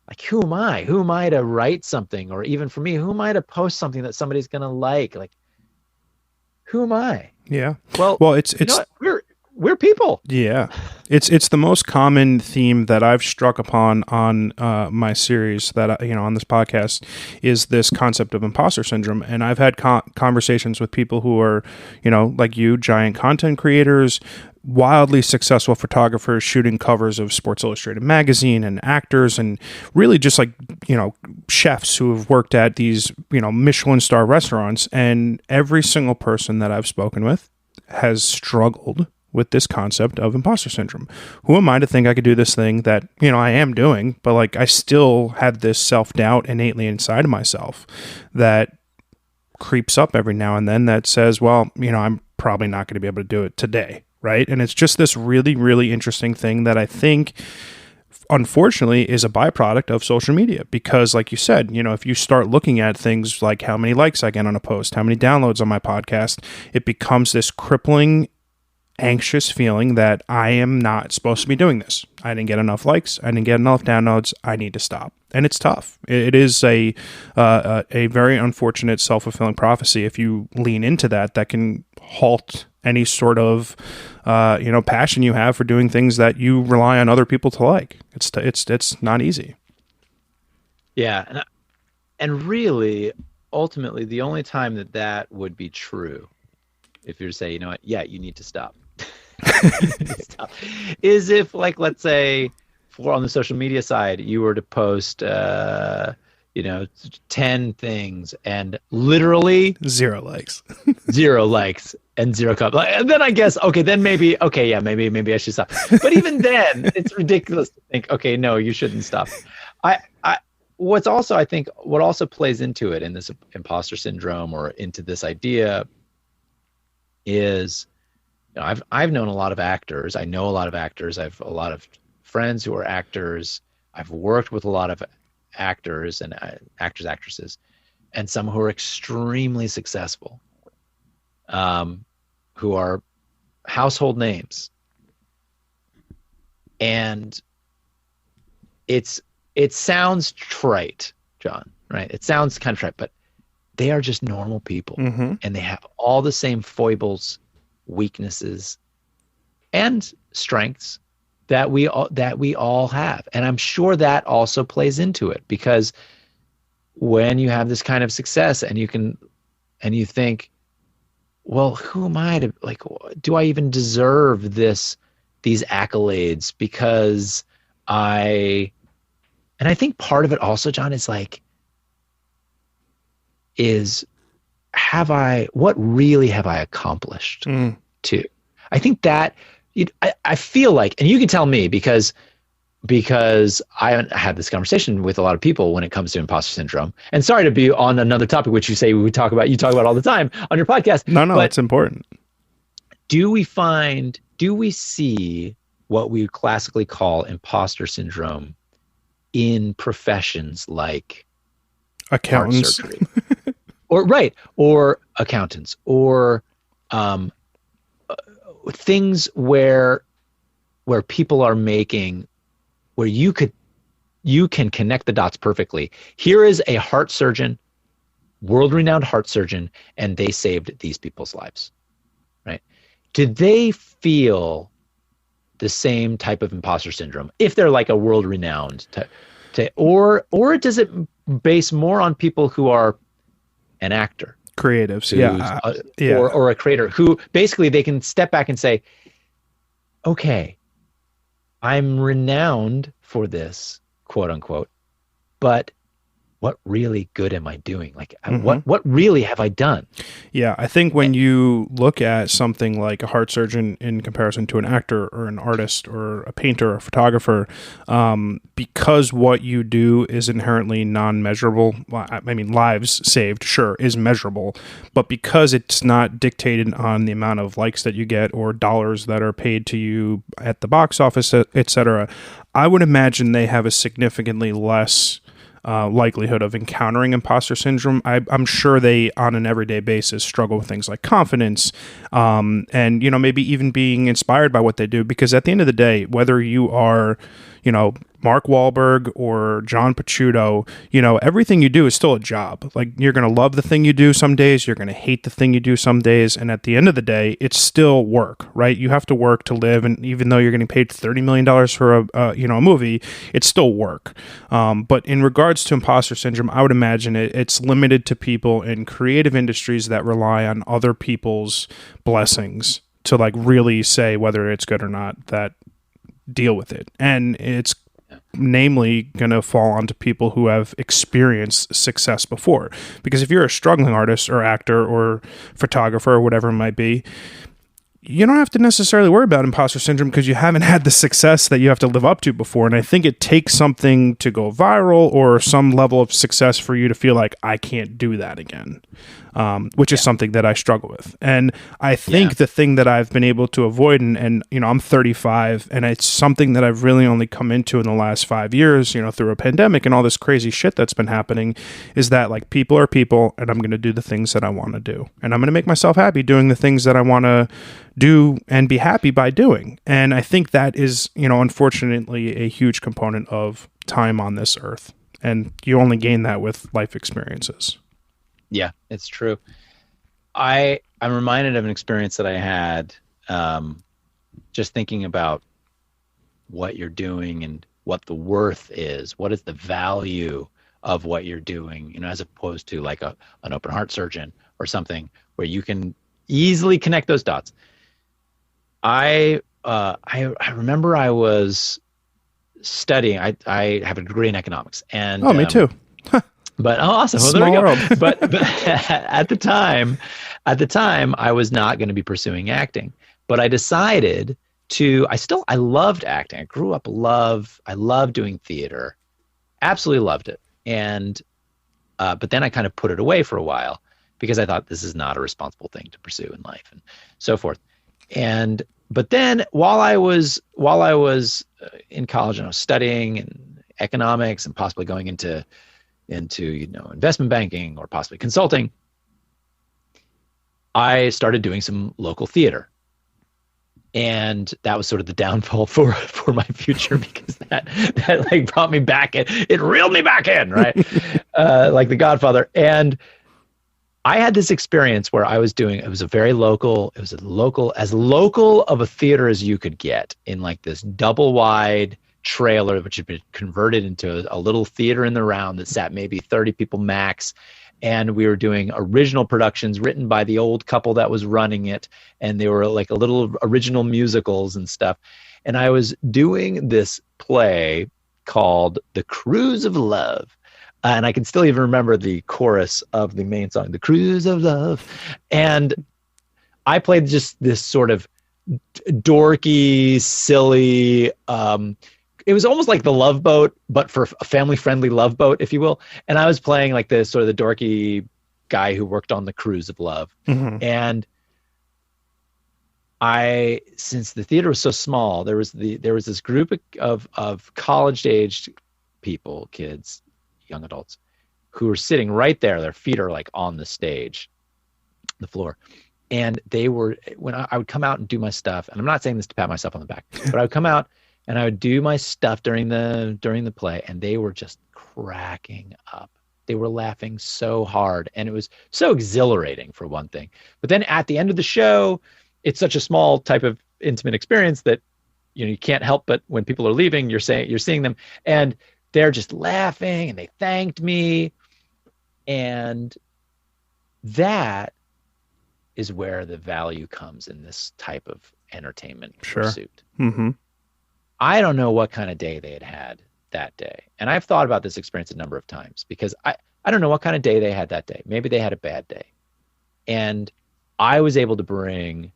Speaker 2: like, who am I to write something? Or even for me, who am I to post something that somebody's going to like? Like, who am I?
Speaker 1: Yeah.
Speaker 2: Well, it's we're people.
Speaker 1: Yeah. It's the most common theme that I've struck upon on my series that, on this podcast, is this concept of imposter syndrome. And I've had conversations with people who are, like you, giant content creators, wildly successful photographers shooting covers of Sports Illustrated magazine, and actors, and really just like, chefs who have worked at these, Michelin star restaurants. And every single person that I've spoken with has struggled with this concept of imposter syndrome. Who am I to think I could do this thing that, I am doing, but like I still have this self-doubt innately inside of myself that creeps up every now and then that says, well, I'm probably not going to be able to do it today, right? And it's just this really, really interesting thing that I think, unfortunately, is a byproduct of social media, because like you said, if you start looking at things like how many likes I get on a post, how many downloads on my podcast, it becomes this crippling, anxious feeling that I am not supposed to be doing this. I didn't get enough likes. I didn't get enough downloads. I need to stop. And it's tough. It is a very unfortunate self-fulfilling prophecy. If you lean into that can halt any sort of passion you have for doing things that you rely on other people to like. It's not easy.
Speaker 2: Yeah, and really, ultimately the only time that would be true, if you're to say, you know what, yeah, you need to stop. You need to stop, is if, like, let's say, for on the social media side, you were to post, 10 things and literally
Speaker 1: 0 likes.
Speaker 2: 0 likes and 0 comments. And then I guess, okay, then maybe, okay, yeah, maybe I should stop. But even then, it's ridiculous to think, okay, no, you shouldn't stop. What's also, I think, what also plays into it, in this imposter syndrome or into this idea, is, I've known a lot of actors. I know a lot of actors. I have a lot of friends who are actors. I've worked with a lot of actors and actors, actresses, and some who are extremely successful, who are household names. And it sounds trite, John, right? It sounds kind of trite, but they are just normal people, and they have all the same foibles, weaknesses, and strengths that we all have. And I'm sure that also plays into it, because when you have this kind of success and you think, well, who am I to, like, do I even deserve these accolades? Because and I think part of it also, John, is like, what really have I accomplished too? I think that I feel like, and you can tell me, because I had this conversation with a lot of people when it comes to imposter syndrome. And sorry to be on another topic, which you say you talk about all the time on your podcast.
Speaker 1: No, it's important.
Speaker 2: Do we see what we would classically call imposter syndrome in professions like
Speaker 1: accountants,
Speaker 2: heart surgery, or accountants, or things where people are making, where you can connect the dots perfectly. Here is a heart surgeon, world-renowned heart surgeon, and they saved these people's lives, right? Do they feel the same type of imposter syndrome if they're like a world-renowned or does it base more on people who are an actor,
Speaker 1: creatives,
Speaker 2: or a creator, who basically they can step back and say, okay, I'm renowned for this, quote unquote, but what really good am I doing? Like, what really have I done?
Speaker 1: Yeah, I think when you look at something like a heart surgeon in comparison to an actor or an artist or a painter or a photographer, because what you do is inherently non-measurable. I mean, lives saved, sure, is measurable, but because it's not dictated on the amount of likes that you get or dollars that are paid to you at the box office, etc., I would imagine they have a significantly less likelihood of encountering imposter syndrome. I'm sure they, on an everyday basis, struggle with things like confidence, and maybe even being inspired by what they do. Because at the end of the day, whether you are, Mark Wahlberg or John Pacciuto, everything you do is still a job. Like, you're going to love the thing you do some days, you're going to hate the thing you do some days, and at the end of the day, it's still work, right? You have to work to live, and even though you're getting paid $30 million for a movie, it's still work. But in regards to imposter syndrome, I would imagine it's limited to people in creative industries that rely on other people's blessings to, like, really say whether it's good or not, that deal with it. And it's namely going to fall onto people who have experienced success before. Because if you're a struggling artist or actor or photographer or whatever it might be, you don't have to necessarily worry about imposter syndrome because you haven't had the success that you have to live up to before. And I think it takes something to go viral or some level of success for you to feel like, I can't do that again, which is something that I struggle with. And I think the thing that I've been able to avoid, and I'm 35, and it's something that I've really only come into in the last 5 years, through a pandemic and all this crazy shit that's been happening, is that, like, people are people, and I'm going to do the things that I want to do. And I'm going to make myself happy doing the things that I want to do and be happy by doing. And I think that is, unfortunately, a huge component of time on this earth. And you only gain that with life experiences.
Speaker 2: Yeah, it's true. I'm reminded of an experience that I had, just thinking about what you're doing and what the worth is. What is the value of what you're doing, as opposed to like an open heart surgeon or something where you can easily connect those dots. I remember I was studying. I have a degree in economics, and
Speaker 1: me too.
Speaker 2: But awesome. Well,
Speaker 1: Small world.
Speaker 2: but at the time, I was not going to be pursuing acting. But I decided to. I loved acting. I grew up I loved doing theater, absolutely loved it. And but then I kind of put it away for a while because I thought this is not a responsible thing to pursue in life and so forth. But then while I was in college and I was studying and economics and possibly going into investment banking or possibly consulting, I started doing some local theater. And that was sort of the downfall for my future, because that like brought me back in. It reeled me back in, right? Like The Godfather. And I had this experience where I was doing, it was as local of a theater as you could get, in like this double wide trailer, which had been converted into a little theater in the round that sat maybe 30 people max. And we were doing original productions written by the old couple that was running it. And they were like a little original musicals and stuff. And I was doing this play called The Cruise of Love. And I can still even remember the chorus of the main song, The Cruise of Love. And I played just this sort of dorky, silly, it was almost like The Love Boat, but for a family-friendly Love Boat, if you will. And I was playing like the sort of the dorky guy who worked on the cruise of love. Mm-hmm. And since the theater was so small, there was this group of college-aged people, kids, young adults, who were sitting right there. Their feet are like on the stage, the floor. And they were, when I would come out and do my stuff, and I'm not saying this to pat myself on the back, but I would come out and I would do my stuff during the play, and they were just cracking up. They were laughing so hard, and it was so exhilarating, for one thing. But then at the end of the show, it's such a small type of intimate experience that you can't help but, when people are leaving, you're seeing them, and they're just laughing, and they thanked me, and that is where the value comes in this type of entertainment pursuit. Mm-hmm. I don't know what kind of day they had that day. And I've thought about this experience a number of times, because I don't know what kind of day they had that day. Maybe they had a bad day. And I was able to bring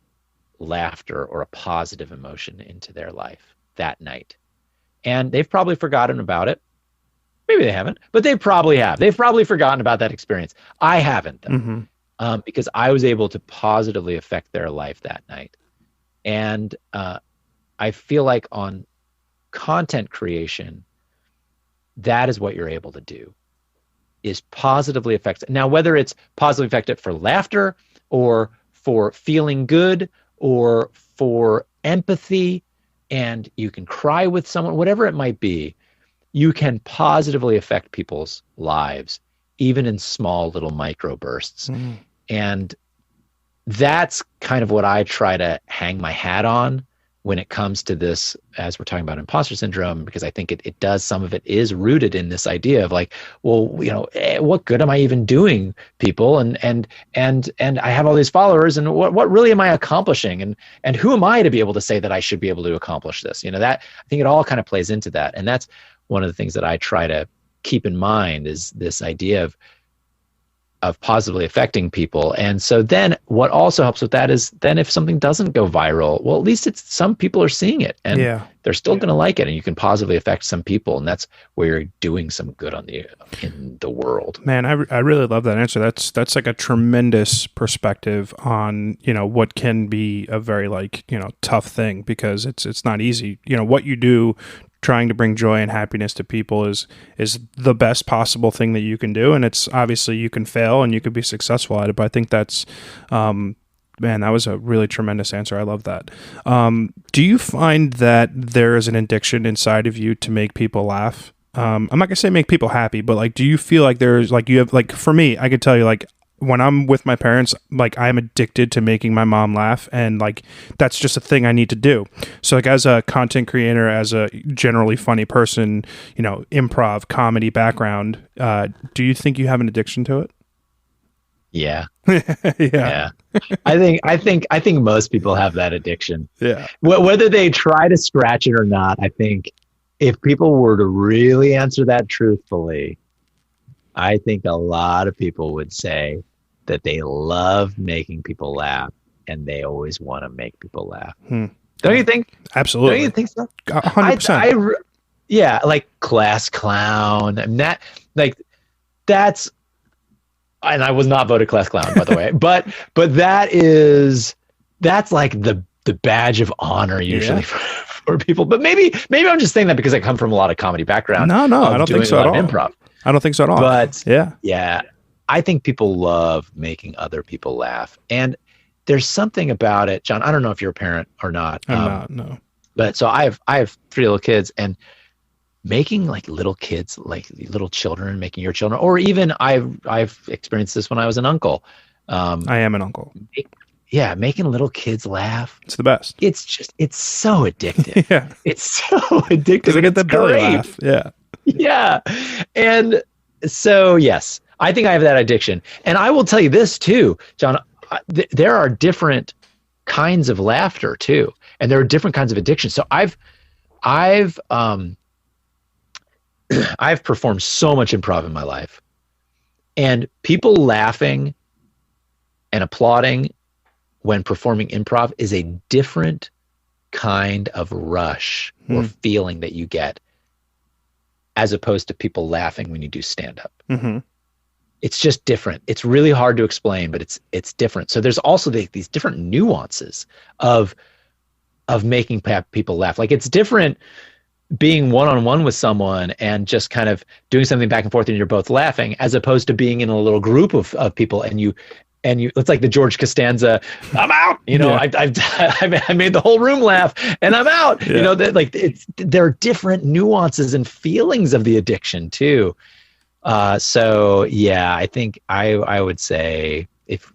Speaker 2: laughter or a positive emotion into their life that night. And they've probably forgotten about it. Maybe they haven't, but they probably have. They've probably forgotten about that experience. I haven't, though, mm-hmm. Because I was able to positively affect their life that night. And I feel like on content creation, that is what you're able to do, is positively affect. Now, whether it's positively affected for laughter or for feeling good or for empathy, and you can cry with someone, whatever it might be, you can positively affect people's lives, even in small little microbursts. Mm. And that's kind of what I try to hang my hat on when it comes to this, as we're talking about imposter syndrome, because I think it does, some of it is rooted in this idea of like, well, what good am I even doing, people? And I have all these followers, and what really am I accomplishing? And who am I to be able to say that I should be able to accomplish this? That, I think it all kind of plays into that. And that's one of the things that I try to keep in mind, is this idea of positively affecting people. And so then what also helps with that is, then if something doesn't go viral, well, at least some people are seeing it, and they're still going to like it, and you can positively affect some people. And that's where you're doing some good in the world.
Speaker 1: Man, I really love that answer. That's like a tremendous perspective on, what can be a very tough thing, because it's not easy. What you do, trying to bring joy and happiness to people, is the best possible thing that you can do. And it's obviously, you can fail and you could be successful at it, but I think that's, man, that was a really tremendous answer. I love that. Do you find that there is an addiction inside of you to make people laugh? I'm not gonna say make people happy, but do you feel like there's you have, for me, I could tell you, when I'm with my parents, like I'm addicted to making my mom laugh, and like that's just a thing I need to do. So like as a content creator, as a generally funny person, you know, improv, comedy background, do you think you have an addiction to it?
Speaker 2: Yeah.
Speaker 1: Yeah.
Speaker 2: Yeah. I think most people have that addiction.
Speaker 1: Yeah.
Speaker 2: Whether they try to scratch it or not, I think if people were to really answer that truthfully, I think a lot of people would say that they love making people laugh and they always want to make people laugh. Don't you think?
Speaker 1: Absolutely.
Speaker 2: Don't you think so?
Speaker 1: 100%.
Speaker 2: Yeah, like class clown. And that's, and I was not voted class clown, by the way, but that's like the badge of honor usually for people. But maybe I'm just saying that because I come from a lot of comedy background.
Speaker 1: No, I don't think so at all.
Speaker 2: Improv.
Speaker 1: I don't think so at all.
Speaker 2: But
Speaker 1: yeah,
Speaker 2: I think people love making other people laugh. And there's something about it, John. I don't know if you're a parent or not.
Speaker 1: I'm not, no.
Speaker 2: But so I have 3 little kids, and making like little kids, like little children, making your children, or even I've experienced this when I was an uncle.
Speaker 1: I am an uncle.
Speaker 2: Making little kids laugh.
Speaker 1: It's the best.
Speaker 2: It's so addictive.
Speaker 1: Yeah.
Speaker 2: It's so addictive.
Speaker 1: Because I get that belly laugh. Yeah.
Speaker 2: Yeah. And so, yes, I think I have that addiction. And I will tell you this too, John, there are different kinds of laughter too. And there are different kinds of addiction. So I've performed so much improv in my life, and people laughing and applauding when performing improv is a different kind of rush or feeling that you get as opposed to people laughing when you do stand-up.
Speaker 1: Mm-hmm.
Speaker 2: It's just different. It's really hard to explain, but it's different. So there's also these different nuances of making people laugh. Like it's different being one-on-one with someone and just kind of doing something back and forth and you're both laughing, as opposed to being in a little group of people and you it's like the George Costanza, I'm out, you know, I made the whole room laugh and I'm out, you know, that like there are different nuances and feelings of the addiction too. So yeah, I think I would say if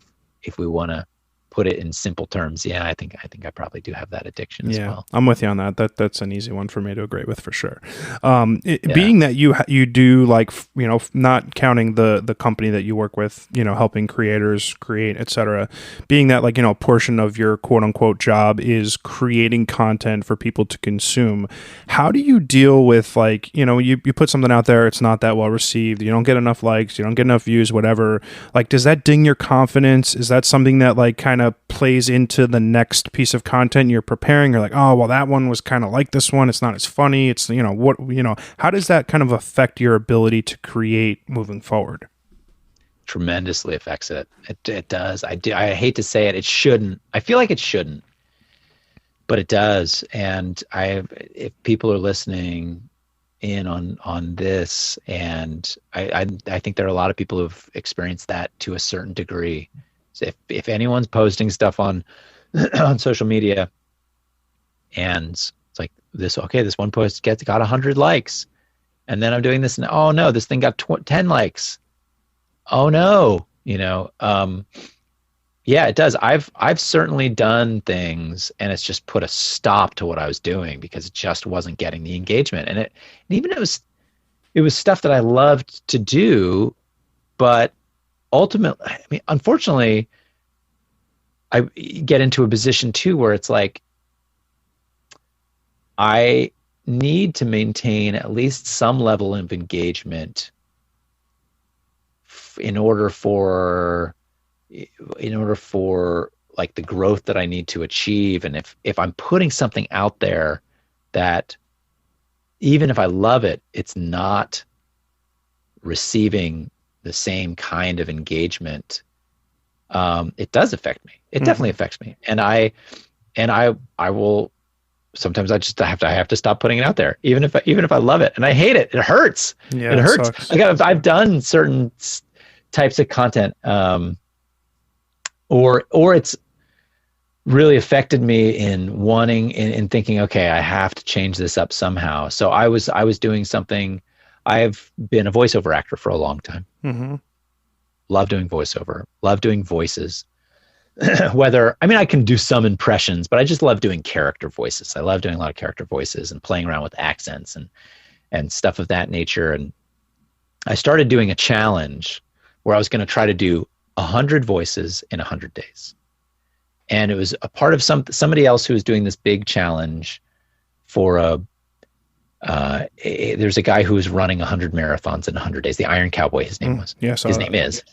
Speaker 2: we want to put it in simple terms, I think I probably do have that addiction as well.
Speaker 1: I'm with you on that. That's an easy one for me to agree with for sure. Being that you do, like, you know, not counting the company that you work with, you know, helping creators create, etc. Being that, like, you know, a portion of your quote unquote job is creating content for people to consume. How do you deal with, like, you know, you put something out there, it's not that well received, you don't get enough likes, you don't get enough views, whatever. Like, does that ding your confidence? Is that something that like kind of plays into the next piece of content you're preparing? You're like, oh, well, that one was kind of like this one, it's not as funny, it's, you know, what, you know, how does that kind of affect your ability to create moving forward?
Speaker 2: Tremendously affects it. It does. I hate to say it. It shouldn't. I feel like it shouldn't, but it does. And if people are listening in on this, and I think there are a lot of people who've experienced that to a certain degree. So if anyone's posting stuff on on social media, and it's like this one post got 100 likes, and then I'm doing this, and oh no, this thing got 10 likes. Oh no, you know, yeah, it does. I've certainly done things, and it's just put a stop to what I was doing because it just wasn't getting the engagement, and even it was stuff that I loved to do, but ultimately, I mean, unfortunately, I get into a position too where it's like I need to maintain at least some level of engagement in order for like the growth that I need to achieve. And if I'm putting something out there that even if I love it, it's not receiving the same kind of engagement, it does affect me. It definitely affects me. And I will, sometimes I have to stop putting it out there, even if I love it, and I hate it. It hurts. Yeah, it hurts. Sucks. Like I've done certain types of content, or it's really affected me in wanting, in thinking, okay, I have to change this up somehow. So I was doing something. I've been a voiceover actor for a long time. Mm-hmm. love doing voiceover, love doing voices. I can do some impressions, but I just love doing character voices. I love doing a lot of character voices and playing around with accents and stuff of that nature. And I started doing a challenge where I was going to try to do 100 voices in 100 days. And it was a part of somebody else who was doing this big challenge for there's a guy who was running 100 marathons in 100 days. The Iron Cowboy, his name was.
Speaker 1: Yes,
Speaker 2: his name is.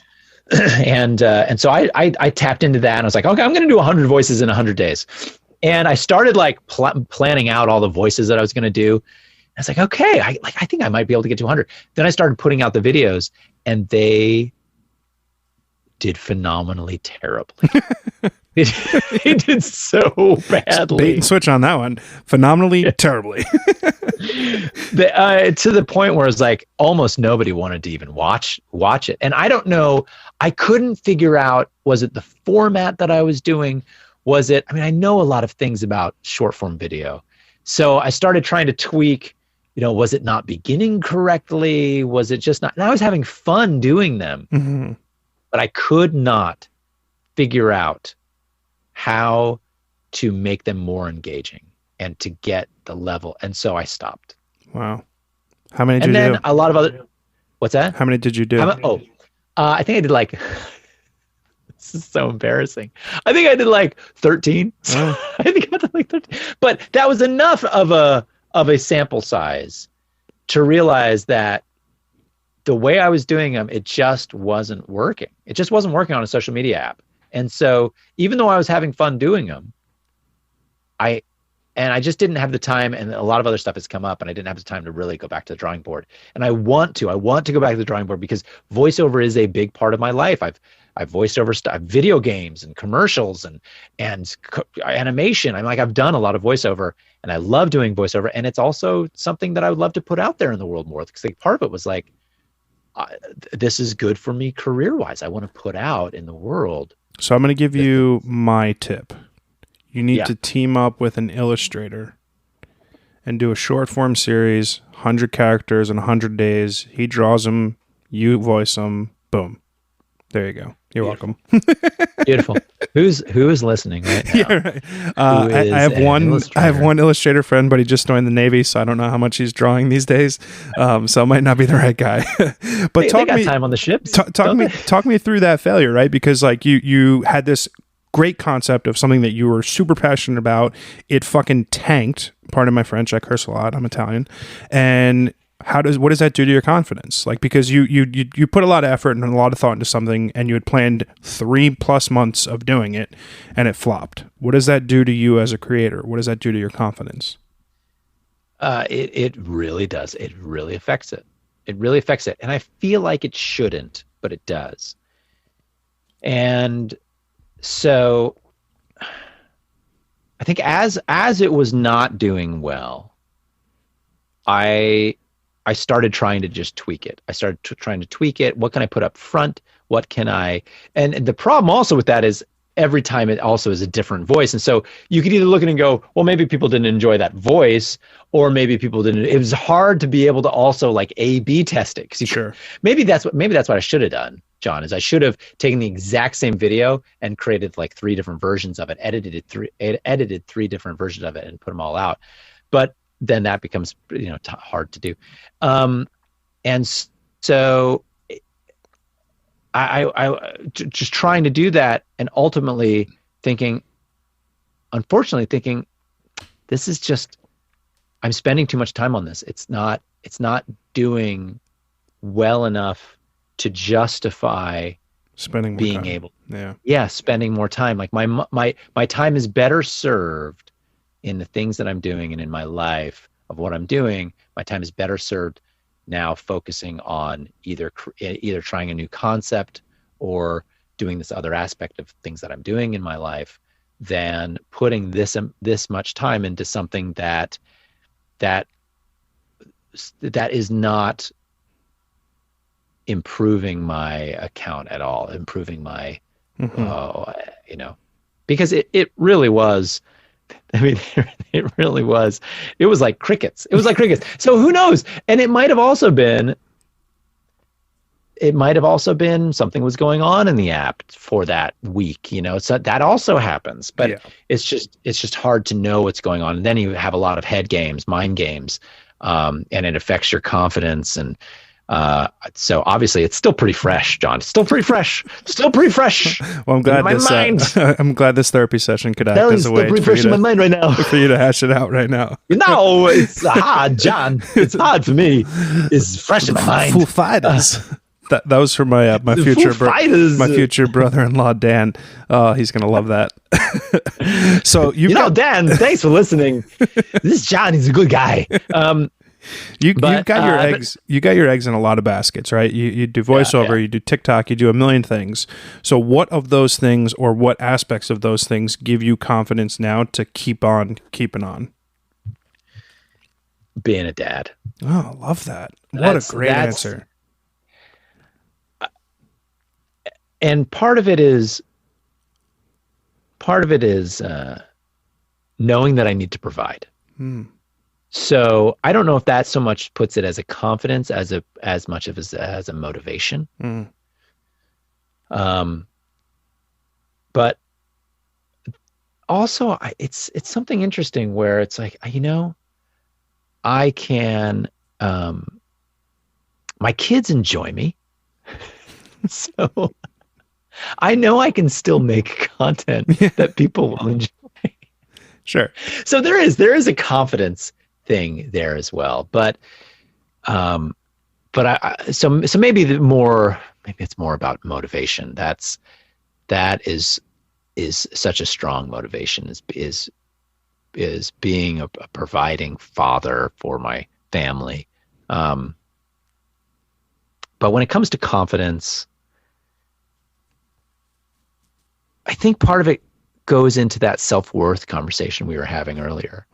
Speaker 2: And so I tapped into that and I was like, okay, I'm going to do 100 voices in 100 days. And I started like planning out all the voices that I was going to do. I was like, okay, I think I might be able to get to 100. Then I started putting out the videos and they did phenomenally terribly. It did so badly.
Speaker 1: Bait and switch on that one. Phenomenally terribly.
Speaker 2: To the point where it's like almost nobody wanted to even watch it. And I don't know, I couldn't figure out, was it the format that I was doing? I know a lot of things about short form video. So I started trying to tweak, was it not beginning correctly? Was it just not? And I was having fun doing them,
Speaker 1: mm-hmm.
Speaker 2: but I could not figure out how to make them more engaging and to get the level. And so I stopped.
Speaker 1: Wow. How many did you do?
Speaker 2: And then a lot of other, what's that?
Speaker 1: How many did you do?
Speaker 2: I think I did like, this is so embarrassing. I think I did like 13.
Speaker 1: Oh.
Speaker 2: I think I did like 13. But that was enough of a sample size to realize that the way I was doing them, it just wasn't working. It just wasn't working on a social media app. And so even though I was having fun doing them, I just didn't have the time, and a lot of other stuff has come up, and I didn't have the time to really go back to the drawing board. And I want to go back to the drawing board because voiceover is a big part of my life. I've voiced over stuff, video games and commercials and animation. I've done a lot of voiceover, and I love doing voiceover. And it's also something that I would love to put out there in the world more, because part of it was like, this is good for me career-wise. I want to put out in the world.
Speaker 1: So I'm going to give you my tip. You need to team up with an illustrator and do a short form series, 100 characters in 100 days. He draws them, you voice them, boom. There you go. You're welcome.
Speaker 2: Beautiful. Who is listening right now?
Speaker 1: Yeah, right. I have one illustrator friend, but he just joined the Navy, so I don't know how much he's drawing these days. So it might not be the right guy. But
Speaker 2: they got time on the ships.
Speaker 1: Talk me through that failure, right? Because like you had this great concept of something that you were super passionate about. It fucking tanked. Pardon my French. I curse a lot. I'm Italian. And what does that do to your confidence? Like, because you put a lot of effort and a lot of thought into something, and you had planned 3+ months of doing it, and it flopped. What does that do to you as a creator? What does that do to your confidence?
Speaker 2: It really does. It really affects it. It really affects it. And I feel like it shouldn't, but it does. And so I think as it was not doing well, I started trying to just tweak it. I started trying to tweak it. What can I put up front? What can I... And the problem also with that is every time it also is a different voice. And so you could either look at it and go, well, maybe people didn't enjoy that voice, or maybe people didn't. It was hard to be able to also like A/B test it.
Speaker 1: Sure.
Speaker 2: Maybe that's what I should have done, John, is I should have taken the exact same video and created like 3 different versions of it, edited 3 different versions of it and put them all out. But then that becomes hard to do. And so I just trying to do that, and ultimately unfortunately thinking, this is just, I'm spending too much time on this. It's not doing well enough to justify
Speaker 1: spending more
Speaker 2: being
Speaker 1: time.
Speaker 2: Able.
Speaker 1: Yeah.
Speaker 2: Spending more time. Like my time is better served in the things that I'm doing and in my life of what I'm doing. My time is better served now focusing on either trying a new concept or doing this other aspect of things that I'm doing in my life than putting this much time into something that is not improving my account at all, improving my, because it really was, I mean, it really was. It was like crickets. So who knows? And it might have also been, it might have also been something was going on in the app for that week, so that also happens, but it's just hard to know what's going on. And then you have a lot of head games, mind games, and it affects your confidence. And so obviously it's still pretty fresh, John. It's still pretty fresh.
Speaker 1: Well, I'm glad I'm glad this therapy session could act as a way
Speaker 2: pretty fresh in my mind right now.
Speaker 1: for you to hash it out right now.
Speaker 2: No, it's hard, John. It's hard for me. It's fresh in my mind.
Speaker 1: Foo Fighters. That was for my future brother-in-law Dan. He's gonna love that. So
Speaker 2: Dan, thanks for listening. This John, he's a good guy.
Speaker 1: You got your eggs. You got your eggs in a lot of baskets, right? You do voiceover, you do TikTok, you do a million things. So, what of those things, or what aspects of those things, give you confidence now to keep on keeping on?
Speaker 2: Being a dad.
Speaker 1: Oh, I love that! What a great answer.
Speaker 2: And part of it is knowing that I need to provide. So I don't know if that so much puts it as a confidence as much as a motivation. But also it's something interesting where it's like, I can, my kids enjoy me. So I know I can still make content that people will enjoy.
Speaker 1: Sure.
Speaker 2: So there is a confidence thing there as well, but maybe it's more about motivation. That is such a strong motivation, is being a providing father for my family. But when it comes to confidence, I think part of it goes into that self-worth conversation we were having earlier.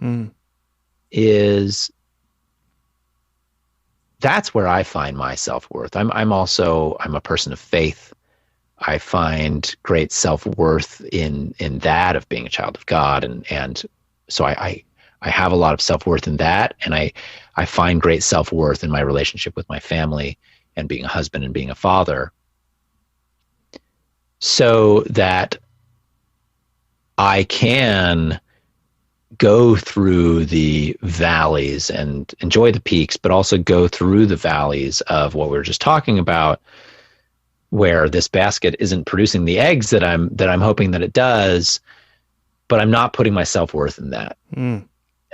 Speaker 2: Is that's where I find my self-worth. I'm a person of faith. I find great self-worth in that, of being a child of God, and so I have a lot of self-worth in that, and I find great self-worth in my relationship with my family and being a husband and being a father, so that I can go through the valleys and enjoy the peaks, but also go through the valleys of what we were just talking about, where this basket isn't producing the eggs that I'm hoping that it does, but I'm not putting my self-worth in that.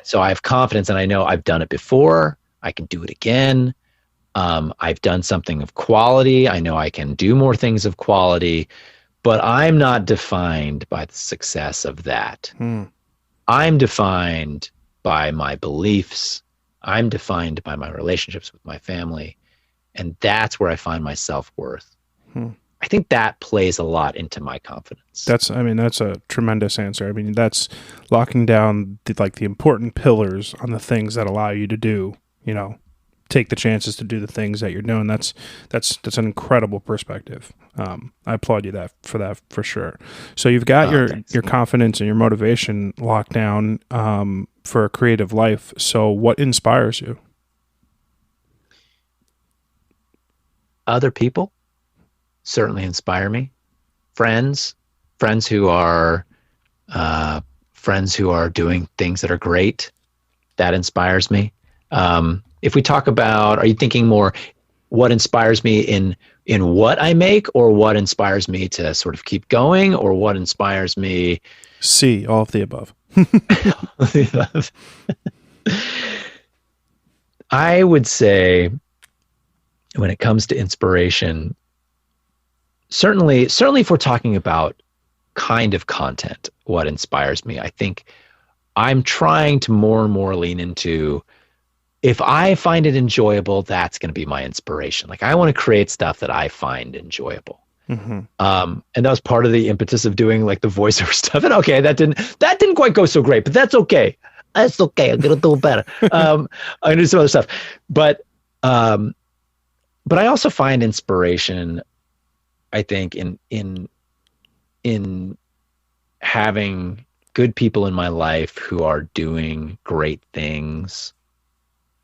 Speaker 2: So I have confidence, and I know I've done it before. I can do it again. I've done something of quality. I know I can do more things of quality, but I'm not defined by the success of that. I'm defined by my beliefs. I'm defined by my relationships with my family. And that's where I find my self-worth. I think that plays a lot into my confidence. That's
Speaker 1: a tremendous answer. I mean, that's locking down the important pillars on the things that allow you to do, take the chances to do the things that you're doing. That's an incredible perspective. I applaud you for that for sure. So you've got your confidence and your motivation locked down for a creative life. So what inspires you?
Speaker 2: Other people certainly inspire me. Friends who are doing things that are great, that inspires me. If we talk about, are you thinking more what inspires me in what I make, or what inspires me to sort of keep going, or what inspires me?
Speaker 1: C, all of the above.
Speaker 2: I would say, when it comes to inspiration, certainly if we're talking about kind of content, what inspires me, I think I'm trying to more and more lean into, if I find it enjoyable, that's going to be my inspiration. Like, I want to create stuff that I find enjoyable. And that was part of the impetus of doing like the voiceover stuff. And okay, that didn't quite go so great, but that's okay. That's okay. I'm going to do better. I'm going to do some other stuff. But I also find inspiration, I think, in having good people in my life who are doing great things.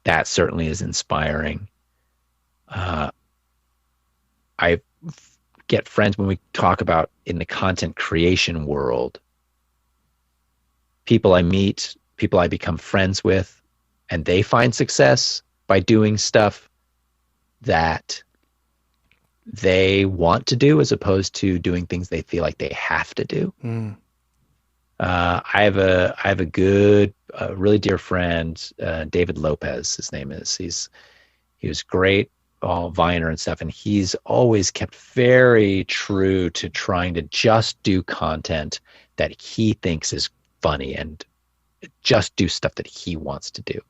Speaker 2: That certainly is inspiring. I get friends when we talk about in the content creation world, people I meet, people I become friends with, and they find success by doing stuff that they want to do as opposed to doing things they feel like they have to do. I have a good, really dear friend, David Lopez. His name is. He was great, all Viner and stuff, and he's always kept very true to trying to just do content that he thinks is funny and just do stuff that he wants to do.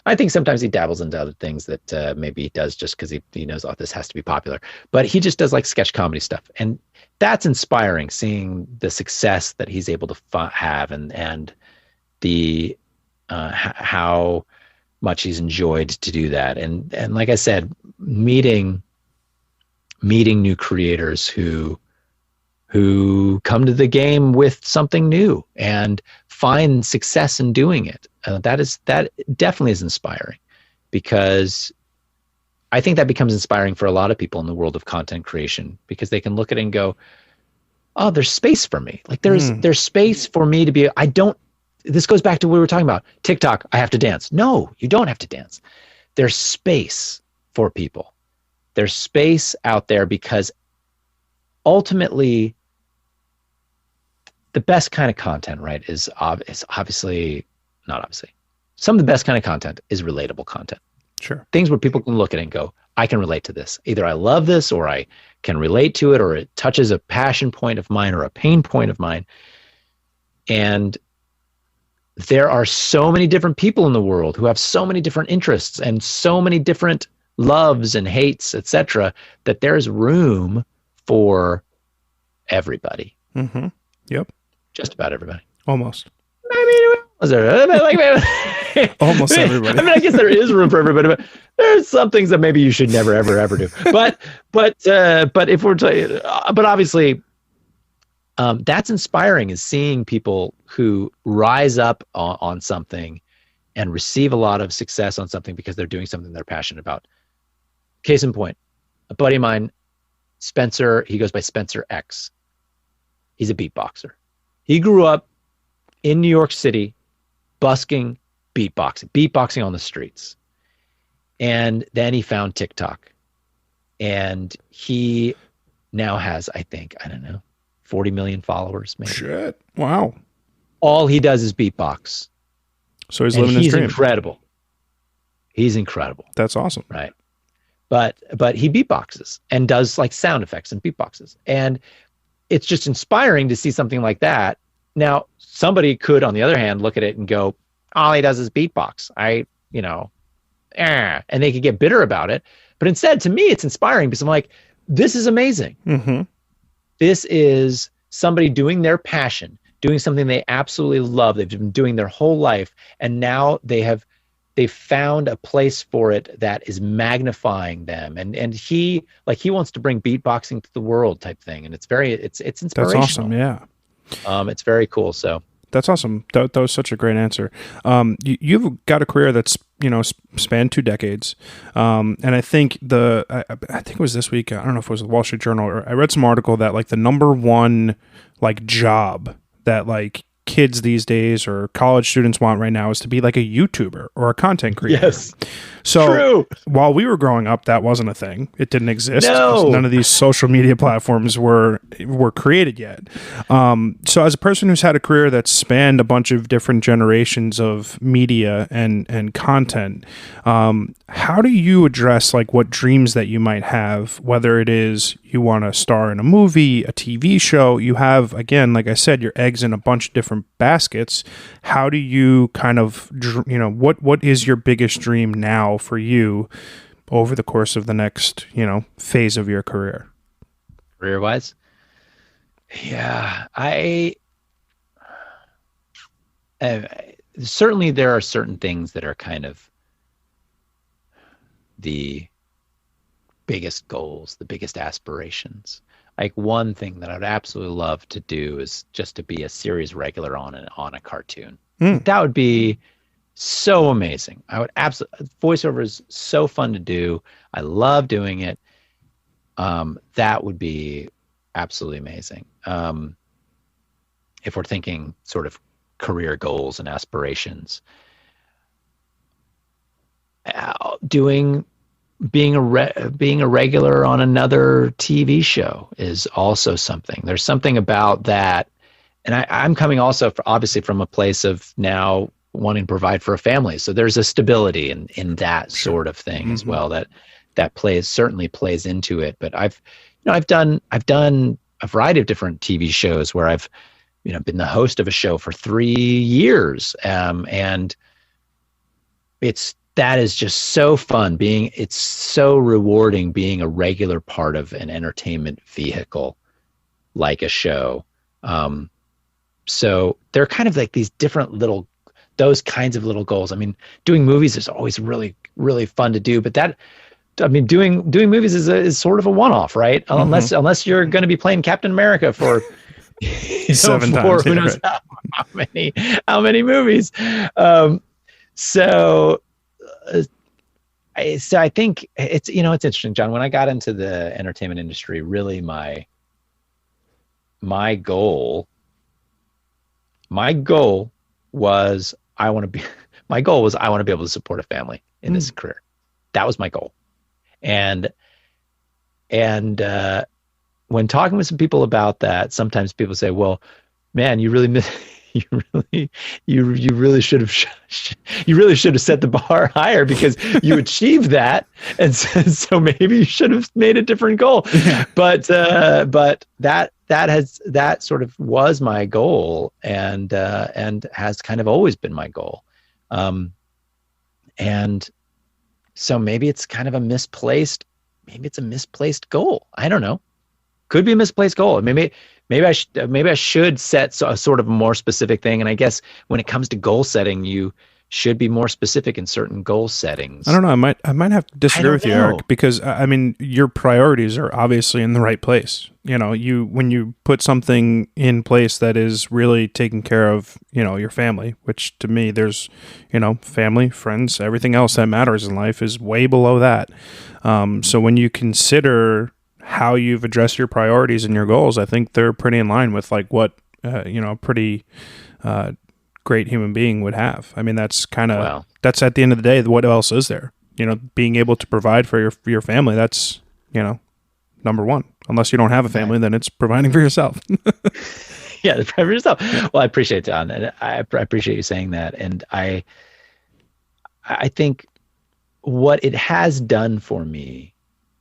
Speaker 2: I think sometimes he dabbles into other things that maybe he does just because he knows, oh, this has to be popular. But he just does like sketch comedy stuff. And that's inspiring, seeing the success that he's able to have and the how much he's enjoyed to do that. And like I said, meeting new creators who come to the game with something new and find success in doing it. That definitely is inspiring, because I think that becomes inspiring for a lot of people in the world of content creation, because they can look at it and go, oh, there's space for me. Like there's space for me to be, this goes back to what we were talking about. TikTok, I have to dance. No, you don't have to dance. There's space for people. There's space out there, because ultimately the best kind of content, right, is obviously, not obviously, some of the best kind of content is relatable content.
Speaker 1: Sure. Things
Speaker 2: where people can look at it and go, I can relate to this. Either I love this, or I can relate to it, or it touches a passion point of mine or a pain point of mine. And there are so many different people in the world who have so many different interests and so many different loves and hates, etc., that there's room for everybody.
Speaker 1: Mm-hmm. Yep.
Speaker 2: Just about everybody.
Speaker 1: Almost.
Speaker 2: Almost
Speaker 1: everybody.
Speaker 2: I mean, I guess there is room for everybody, but there's some things that maybe you should never, ever do. But if we're but obviously, that's inspiring, is seeing people who rise up on something and receive a lot of success on something because they're doing something they're passionate about. Case in point, a buddy of mine, Spencer, he goes by Spencer X. He's a beatboxer. He grew up in New York City, busking, beatboxing on the streets. And then he found TikTok. And he now has, I think, 40 million followers, maybe.
Speaker 1: Shit. Wow.
Speaker 2: All he does is beatbox.
Speaker 1: So he's living his dream.
Speaker 2: He's incredible.
Speaker 1: That's awesome.
Speaker 2: Right. But he beatboxes and does like sound effects and beatboxes. And it's just inspiring to see something like that. Now, somebody could, on the other hand, look at it and go, all he does is beatbox. And they could get bitter about it. But instead, to me, it's inspiring, because I'm like, this is amazing.
Speaker 1: Mm-hmm.
Speaker 2: This is somebody doing their passion, doing something they absolutely love. They've been doing their whole life. And now they've found a place for it that is magnifying them. And he wants to bring beatboxing to the world type thing. And it's inspirational.
Speaker 1: That's awesome. Yeah.
Speaker 2: It's very cool. So
Speaker 1: that's awesome. That was such a great answer. You've got a career that's, spanned 2 decades. And I think I think it was this week, I don't know if it was the Wall Street Journal, or I read some article that like the number one like job that like kids these days or college students want right now is to be like a YouTuber or a content creator.
Speaker 2: Yes.
Speaker 1: So
Speaker 2: true.
Speaker 1: While we were growing up, that wasn't a thing. It didn't exist.
Speaker 2: No.
Speaker 1: None of these social media platforms were created yet. So as a person who's had a career that's spanned a bunch of different generations of media and content, how do you address like what dreams that you might have, whether it is you want to star in a movie, a TV show? You have, again, like I said, your eggs in a bunch of different baskets. How do you kind of, what is your biggest dream now for you over the course of the next, phase of your career?
Speaker 2: Career-wise? Yeah, certainly there are certain things that are kind of the biggest goals, the biggest aspirations. Like one thing that I'd absolutely love to do is just to be a series regular on a cartoon. That would be so amazing. I would absolutely, voiceover is so fun to do. I love doing it. That would be absolutely amazing. If we're thinking sort of career goals and aspirations, being a regular on another TV show is also something. There's something about that, and I'm coming also obviously from a place of now wanting to provide for a family. So there's a stability in that sort of thing as well that certainly plays into it. But I've done a variety of different TV shows where I've been the host of a show for 3 years, and that is just so fun. It's so rewarding being a regular part of an entertainment vehicle like a show. So they're kind of like these different those kinds of little goals. I mean, doing movies is always really, really fun to do, but doing movies is sort of a one-off, right? Unless you're going to be playing Captain America for
Speaker 1: 7 times.
Speaker 2: Who knows how many movies. So I think it's interesting, John. When I got into the entertainment industry, really my goal was I want to be able to support a family in this career. That was my goal. And when talking with some people about that, sometimes people say, "Well, man, you really should have set the bar higher because you achieved that, and so maybe you should have made a different goal." Yeah. But that sort of was my goal, and has kind of always been my goal, and so maybe it's kind of a misplaced goal. I don't know. Could be a misplaced goal. Maybe I should set a sort of more specific thing. And I guess when it comes to goal setting, you should be more specific in certain goal settings.
Speaker 1: I don't know. I might have to disagree with you, Eric, because I mean, your priorities are obviously in the right place. When you put something in place that is really taking care of, your family, which to me, there's, family, friends, everything else that matters in life is way below that. So when you consider how you've addressed your priorities and your goals, I think they're pretty in line with like what, a pretty, great human being would have. I mean, that's kind of, that's at the end of the day, what else is there? Being able to provide for your family, that's, number one. Unless you don't have a family, then it's providing for yourself.
Speaker 2: Yeah, provide for yourself. Well, I appreciate it, John. And I appreciate you saying that. And I think what it has done for me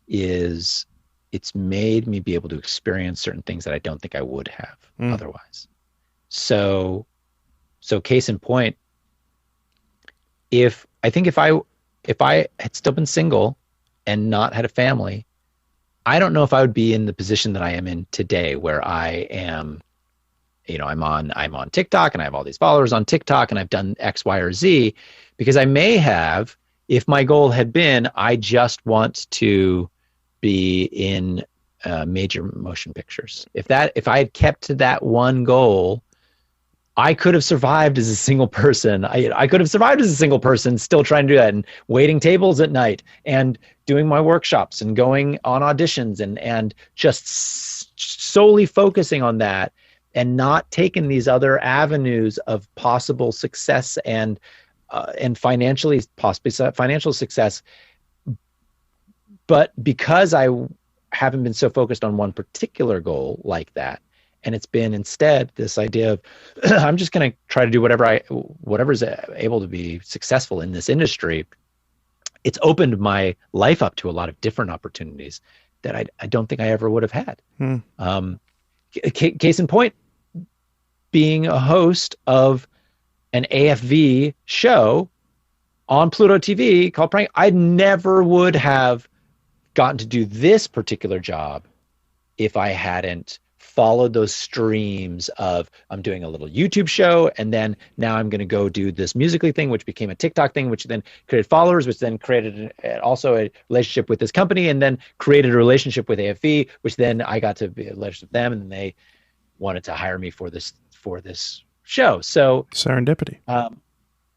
Speaker 2: is it's made me be able to experience certain things that I don't think I would have otherwise. So case in point, if I had still been single and not had a family, I don't know if I would be in the position that I am in today, where I am, I'm on TikTok and I have all these followers on TikTok and I've done X, Y, or Z, because I may have, if my goal had been, I just want to be in major motion pictures. If I had kept to that one goal, I could have survived as a single person. I could have survived as a single person still trying to do that and waiting tables at night and doing my workshops and going on auditions and just solely focusing on that and not taking these other avenues of possible success and possibly financial success. But because I haven't been so focused on one particular goal like that, and it's been instead this idea of I'm just going to try to do whatever's able to be successful in this industry. It's opened my life up to a lot of different opportunities that I don't think I ever would have had. Case in point, being a host of an AFV show on Pluto TV called Prank, I never would have gotten to do this particular job if I hadn't followed those streams of I'm doing a little YouTube show, and then now I'm going to go do this Musical.ly thing, which became a TikTok thing, which then created followers, which then created also a relationship with this company, and then created a relationship with AFV, which then I got to be a relationship with them, and then they wanted to hire me for this show. So
Speaker 1: serendipity.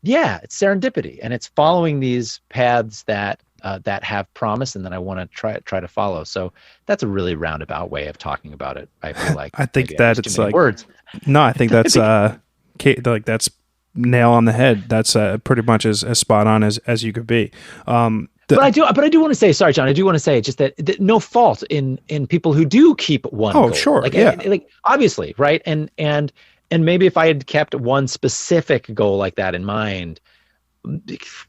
Speaker 2: Yeah, it's serendipity, and it's following these paths that that have promise and that I want to try to follow. So that's a really roundabout way of talking about it. I feel like
Speaker 1: I think that it's like
Speaker 2: words.
Speaker 1: No, I think that's like that's nail on the head. That's pretty much as spot on as you could be.
Speaker 2: But I do want to say, sorry, John. I do want to say just that no fault in people who do keep one.
Speaker 1: Oh,
Speaker 2: goal.
Speaker 1: sure,
Speaker 2: like,
Speaker 1: yeah,
Speaker 2: like obviously, right? And maybe if I had kept one specific goal like that in mind,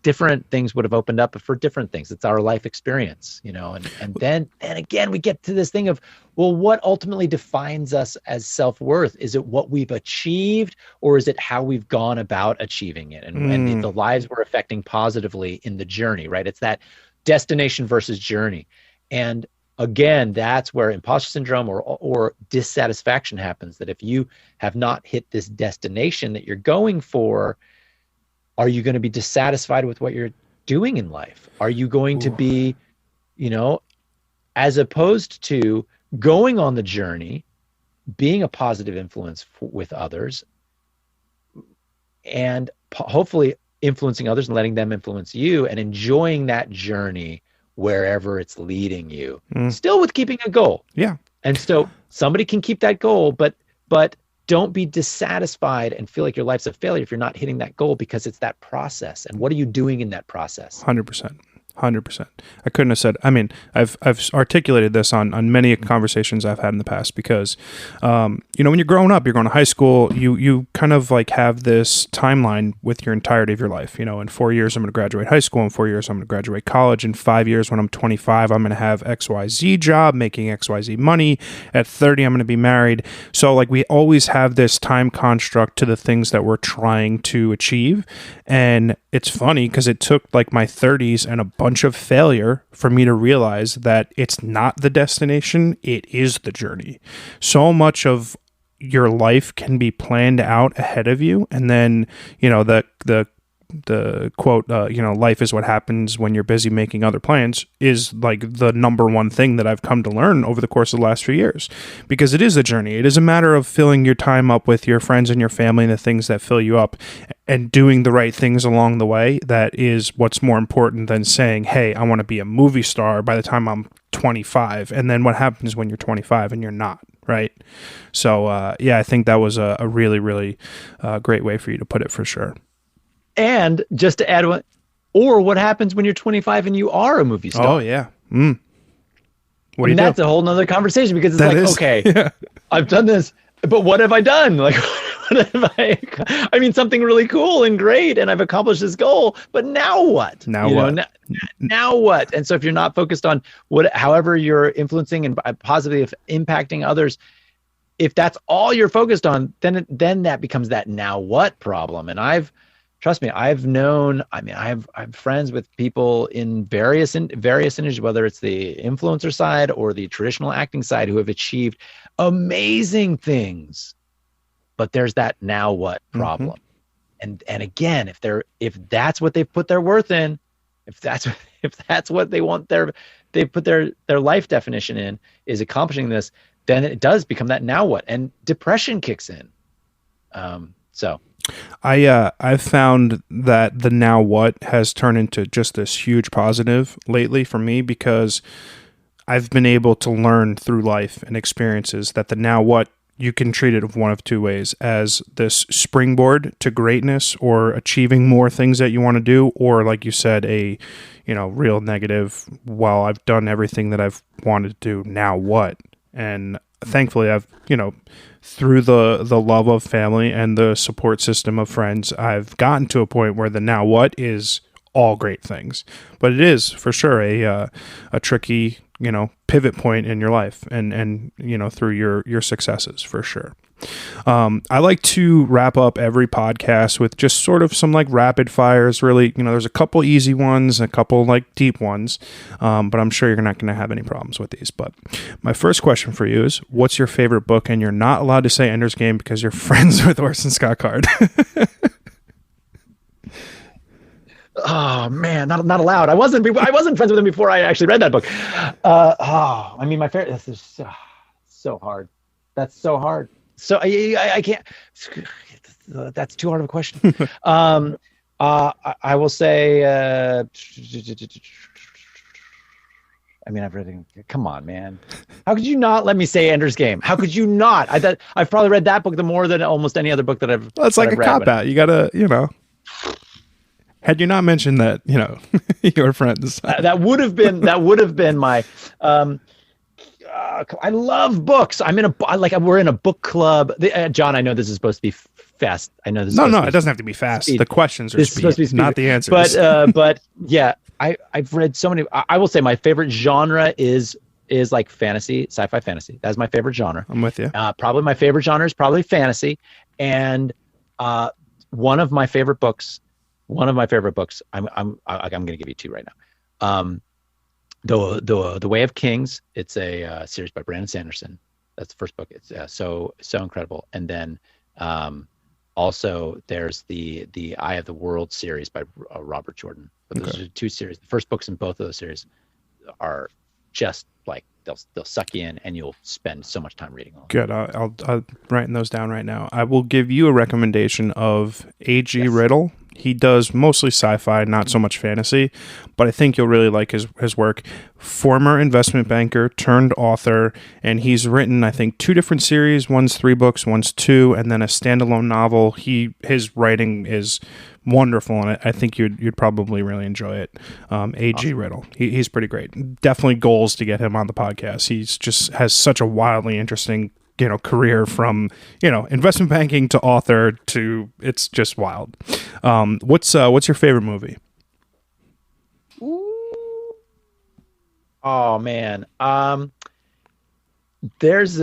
Speaker 2: different things would have opened up for different things. It's our life experience, and then again we get to this thing of, well, what ultimately defines us as self-worth? Is it what we've achieved, or is it how we've gone about achieving it, and the lives we're affecting positively in the journey, right? It's that destination versus journey. And again, that's where imposter syndrome or dissatisfaction happens, that if you have not hit this destination that you're going for, are you going to be dissatisfied with what you're doing in life? Are you going to be, as opposed to going on the journey, being a positive influence with others, and hopefully influencing others and letting them influence you, and enjoying that journey wherever it's leading you, still with keeping a goal.
Speaker 1: Yeah.
Speaker 2: And so somebody can keep that goal, but don't be dissatisfied and feel like your life's a failure if you're not hitting that goal, because it's that process. And what are you doing in that process?
Speaker 1: 100%. 100%. I couldn't have said, I mean, I've articulated this on many conversations I've had in the past, because, when you're growing up, you're going to high school, you kind of like have this timeline with your entirety of your life. In 4 years, I'm going to graduate high school. In 4 years, I'm going to graduate college. In 5 years, when I'm 25, I'm going to have XYZ job, making XYZ money. At 30, I'm going to be married. So like we always have this time construct to the things that we're trying to achieve. And it's funny because it took like my 30s and a bunch of failure for me to realize that it's not the destination, it is the journey. So much of your life can be planned out ahead of you, and then the quote, life is what happens when you're busy making other plans, is like the number one thing that I've come to learn over the course of the last few years, because it is a journey. It is a matter of filling your time up with your friends and your family and the things that fill you up, and doing the right things along the way. That is what's more important than saying, hey, I want to be a movie star by the time I'm 25. And then what happens when you're 25 and you're not, right? So, I think that was a really, really great way for you to put it, for sure.
Speaker 2: And just to add one, or what happens when you're 25 and you are a movie star?
Speaker 1: Oh, yeah. What do you do?
Speaker 2: That's a whole nother conversation, because it's okay, I've done this, but what have I done? Like, what have I mean, something really cool and great, and I've accomplished this goal, but now what?
Speaker 1: Now what?
Speaker 2: Now what? And so if you're not focused on however you're influencing and positively impacting others, if that's all you're focused on, then that becomes that now what problem. And trust me, I have friends with people in various industries, whether it's the influencer side or the traditional acting side, who have achieved amazing things, but there's that now what problem. And again, if that's what they've put their worth in, if that's what they want they put their life definition in, is accomplishing this, then it does become that now what, and depression kicks in.
Speaker 1: I've found that the now what has turned into just this huge positive lately for me, because I've been able to learn through life and experiences that the now what, you can treat it one of two ways: as this springboard to greatness or achieving more things that you want to do, or like you said, a real negative, well, I've done everything that I've wanted to do, now what? And thankfully I've through the love of family and the support system of friends, I've gotten to a point where the now what is all great things. But it is for sure a tricky, pivot point in your life, and through your successes, for sure. I like to wrap up every podcast with just sort of some like rapid fires. Really, there's a couple easy ones, a couple like deep ones, but I'm sure you're not going to have any problems with these. But my first question for you is, what's your favorite book? And you're not allowed to say Ender's Game because you're friends with Orson Scott Card.
Speaker 2: Oh man, not allowed. I wasn't friends with him before I actually read that book. My favorite. This is so hard. That's so hard. So I can't. That's too hard of a question. I will say I mean, I've read it. Come on, man. How could you not let me say Ender's Game? How could you not? I've probably read that book more than almost any other book that I've.
Speaker 1: Well, it's like a cop out. You gotta, Had you not mentioned that, your friends.
Speaker 2: That would have been my. I love books. We're in a book club. John, I know this is supposed to be fast. I know this.
Speaker 1: No, it doesn't have to be fast. Speed. The questions are
Speaker 2: supposed to be speed,
Speaker 1: not the answers.
Speaker 2: But yeah, I've read so many. I will say my favorite genre is like fantasy, sci-fi fantasy. That's my favorite genre.
Speaker 1: I'm with you.
Speaker 2: Probably my favorite genre is probably fantasy, and one of my favorite books. I'm going to give you two right now. The Way of Kings. It's a series by Brandon Sanderson. That's the first book. It's so incredible. And then also there's the Eye of the World series by Robert Jordan. But those are two series. The first books in both of those series are just like they'll suck you in, and you'll spend so much time reading them.
Speaker 1: Good. I'll writing those down right now. I will give you a recommendation of A.G. Riddle. He does mostly sci-fi, not so much fantasy, but I think you'll really like his work. Former investment banker turned author, and he's written, I think, 2 different series. One's 3 books, one's 2, and then a standalone novel. His writing is wonderful, and I think you'd probably really enjoy it. A.G. Awesome. Riddle. He's pretty great. Definitely goals to get him on the podcast. He's just has such a wildly interesting career from, investment banking to author to, it's just wild. What's your favorite movie?
Speaker 2: Oh man. There's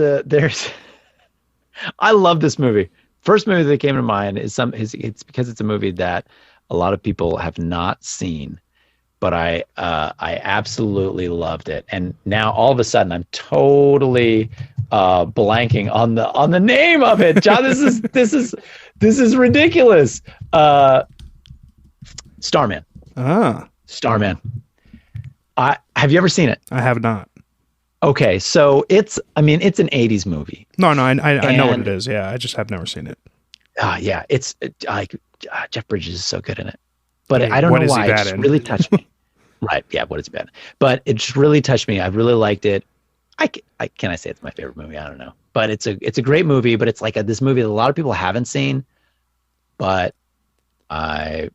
Speaker 2: I love this movie. First movie that came to mind is it's because it's a movie that a lot of people have not seen, but I absolutely loved it. And now all of a sudden I'm totally blanking on the name of it. John, this is ridiculous. Starman. Starman. Have you ever seen it?
Speaker 1: I have not.
Speaker 2: Okay, so it's an 80s movie.
Speaker 1: No, I know what it is. Yeah, I just have never seen it.
Speaker 2: Yeah, it's like Jeff Bridges is so good in it. But I don't know why. It just really touched me. Right, yeah, what is bad? But it just really touched me. I really liked it. Can I say it's my favorite movie? I don't know. But it's a great movie, but it's like this movie that a lot of people haven't seen, but I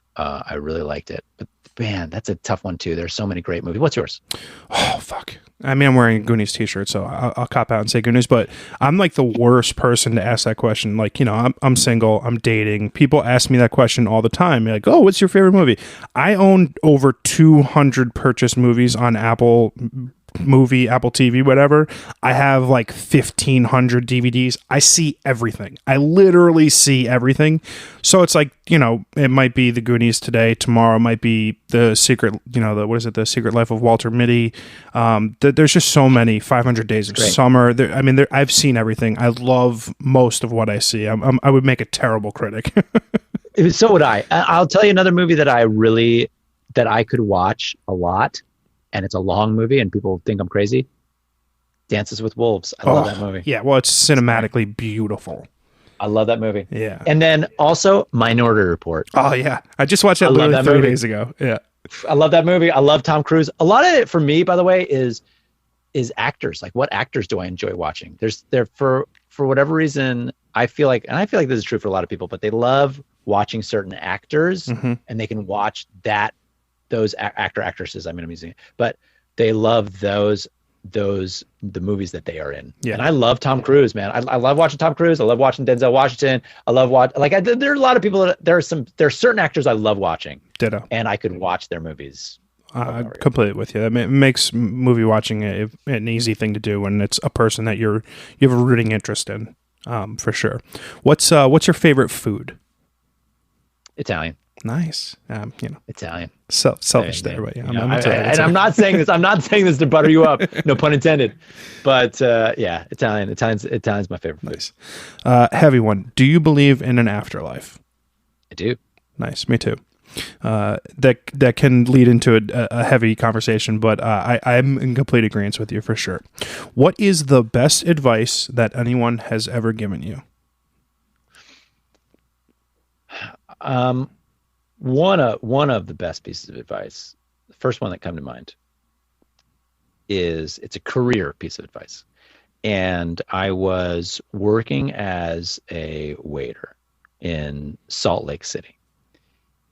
Speaker 2: really liked it. But man, that's a tough one too. There's so many great movies. What's yours?
Speaker 1: Oh, fuck. I mean, I'm wearing a Goonies t-shirt, so I'll cop out and say Goonies, but I'm like the worst person to ask that question. Like, I'm single, I'm dating. People ask me that question all the time. They're like, oh, what's your favorite movie? I own over 200 purchased movies on Apple TV, whatever. I have like 1,500 DVDs. I see everything. I literally see everything. So it's like, it might be the Goonies today. Tomorrow might be the Secret, the Secret Life of Walter Mitty. There's just so many. 500 Days of Summer. I've seen everything. I love most of what I see. I would make a terrible critic.
Speaker 2: So would I. I'll tell you another movie that I could watch a lot. And it's a long movie, and people think I'm crazy. Dances with Wolves. I love that movie.
Speaker 1: Yeah, well, it's cinematically beautiful.
Speaker 2: I love that movie.
Speaker 1: Yeah.
Speaker 2: And then also Minority Report.
Speaker 1: Oh, yeah. I just watched that literally 3 days ago. Yeah.
Speaker 2: I love that movie. I love Tom Cruise. A lot of it for me, by the way, is actors. Like, what actors do I enjoy watching? For whatever reason, I feel like this is true for a lot of people, but they love watching certain actors, and they can watch those actresses. I'm using it, but they love the movies that they are in. Yeah. And I love Tom Cruise, man. I love watching Tom Cruise. I love watching Denzel Washington. I love there are a lot of people there are certain actors I love watching.
Speaker 1: Ditto.
Speaker 2: And I could watch their movies.
Speaker 1: Completely with you. It makes movie watching an easy thing to do when it's a person that you have a rooting interest in, for sure. What's your favorite food?
Speaker 2: Italian.
Speaker 1: Nice.
Speaker 2: Italian.
Speaker 1: Selfish there, but yeah.
Speaker 2: I'm not saying this. I'm not saying this to butter you up. No pun intended. But yeah, Italian. Italian's my favorite food.
Speaker 1: Nice. Heavy one. Do you believe in an afterlife?
Speaker 2: I do.
Speaker 1: Nice. Me too. That can lead into a heavy conversation, but I'm in complete agreement with you for sure. What is the best advice that anyone has ever given you?
Speaker 2: One of the best pieces of advice, the first one that come to mind, it's a career piece of advice. And I was working as a waiter in Salt Lake City.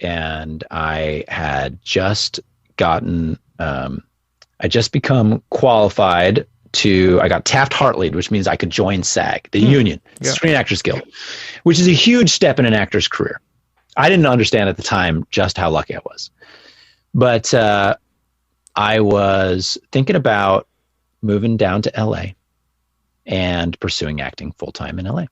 Speaker 2: And I had just gotten, I just become qualified I got Taft-Hartley, which means I could join SAG, the union, Screen Actors Guild, which is a huge step in an actor's career. I didn't understand at the time just how lucky I was. But I was thinking about moving down to LA and pursuing acting full-time in LA.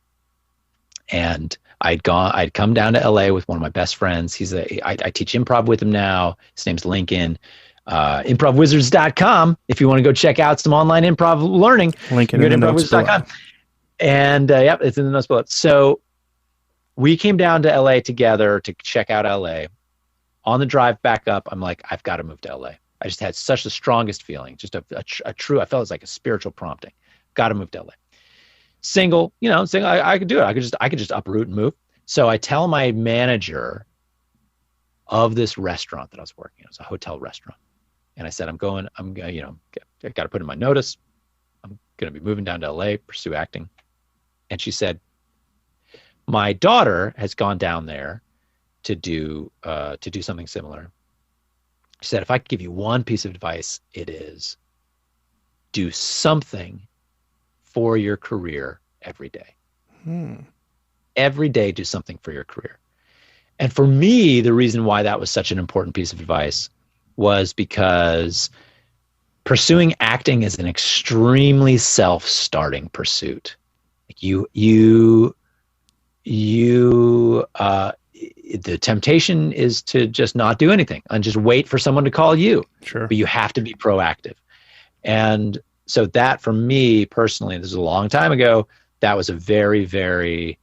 Speaker 2: And I'd come down to LA with one of my best friends. I teach improv with him now. His name's Lincoln. Improvwizards.com if you want to go check out some online improv learning.
Speaker 1: Lincoln in the notes below.
Speaker 2: And it's in the notes below. So we came down to LA together to check out LA. On the drive back up, I'm like, I've got to move to LA. I just had such the strongest feeling, just a true, I felt it was like a spiritual prompting. Got to move to LA. Single, I could do it. I could just uproot and move. So I tell my manager of this restaurant that I was working at. It was a hotel restaurant. And I said, I got to put in my notice. I'm going to be moving down to LA, pursue acting. And she said, my daughter has gone down there to do something similar. She said, if I could give you one piece of advice, it is do something for your career every day. Every day, do something for your career. And for me, the reason why that was such an important piece of advice was because pursuing acting is an extremely self-starting pursuit. The temptation is to just not do anything and just wait for someone to call you.
Speaker 1: Sure.
Speaker 2: But you have to be proactive. And so that, for me personally, this is a long time ago, that was a very, very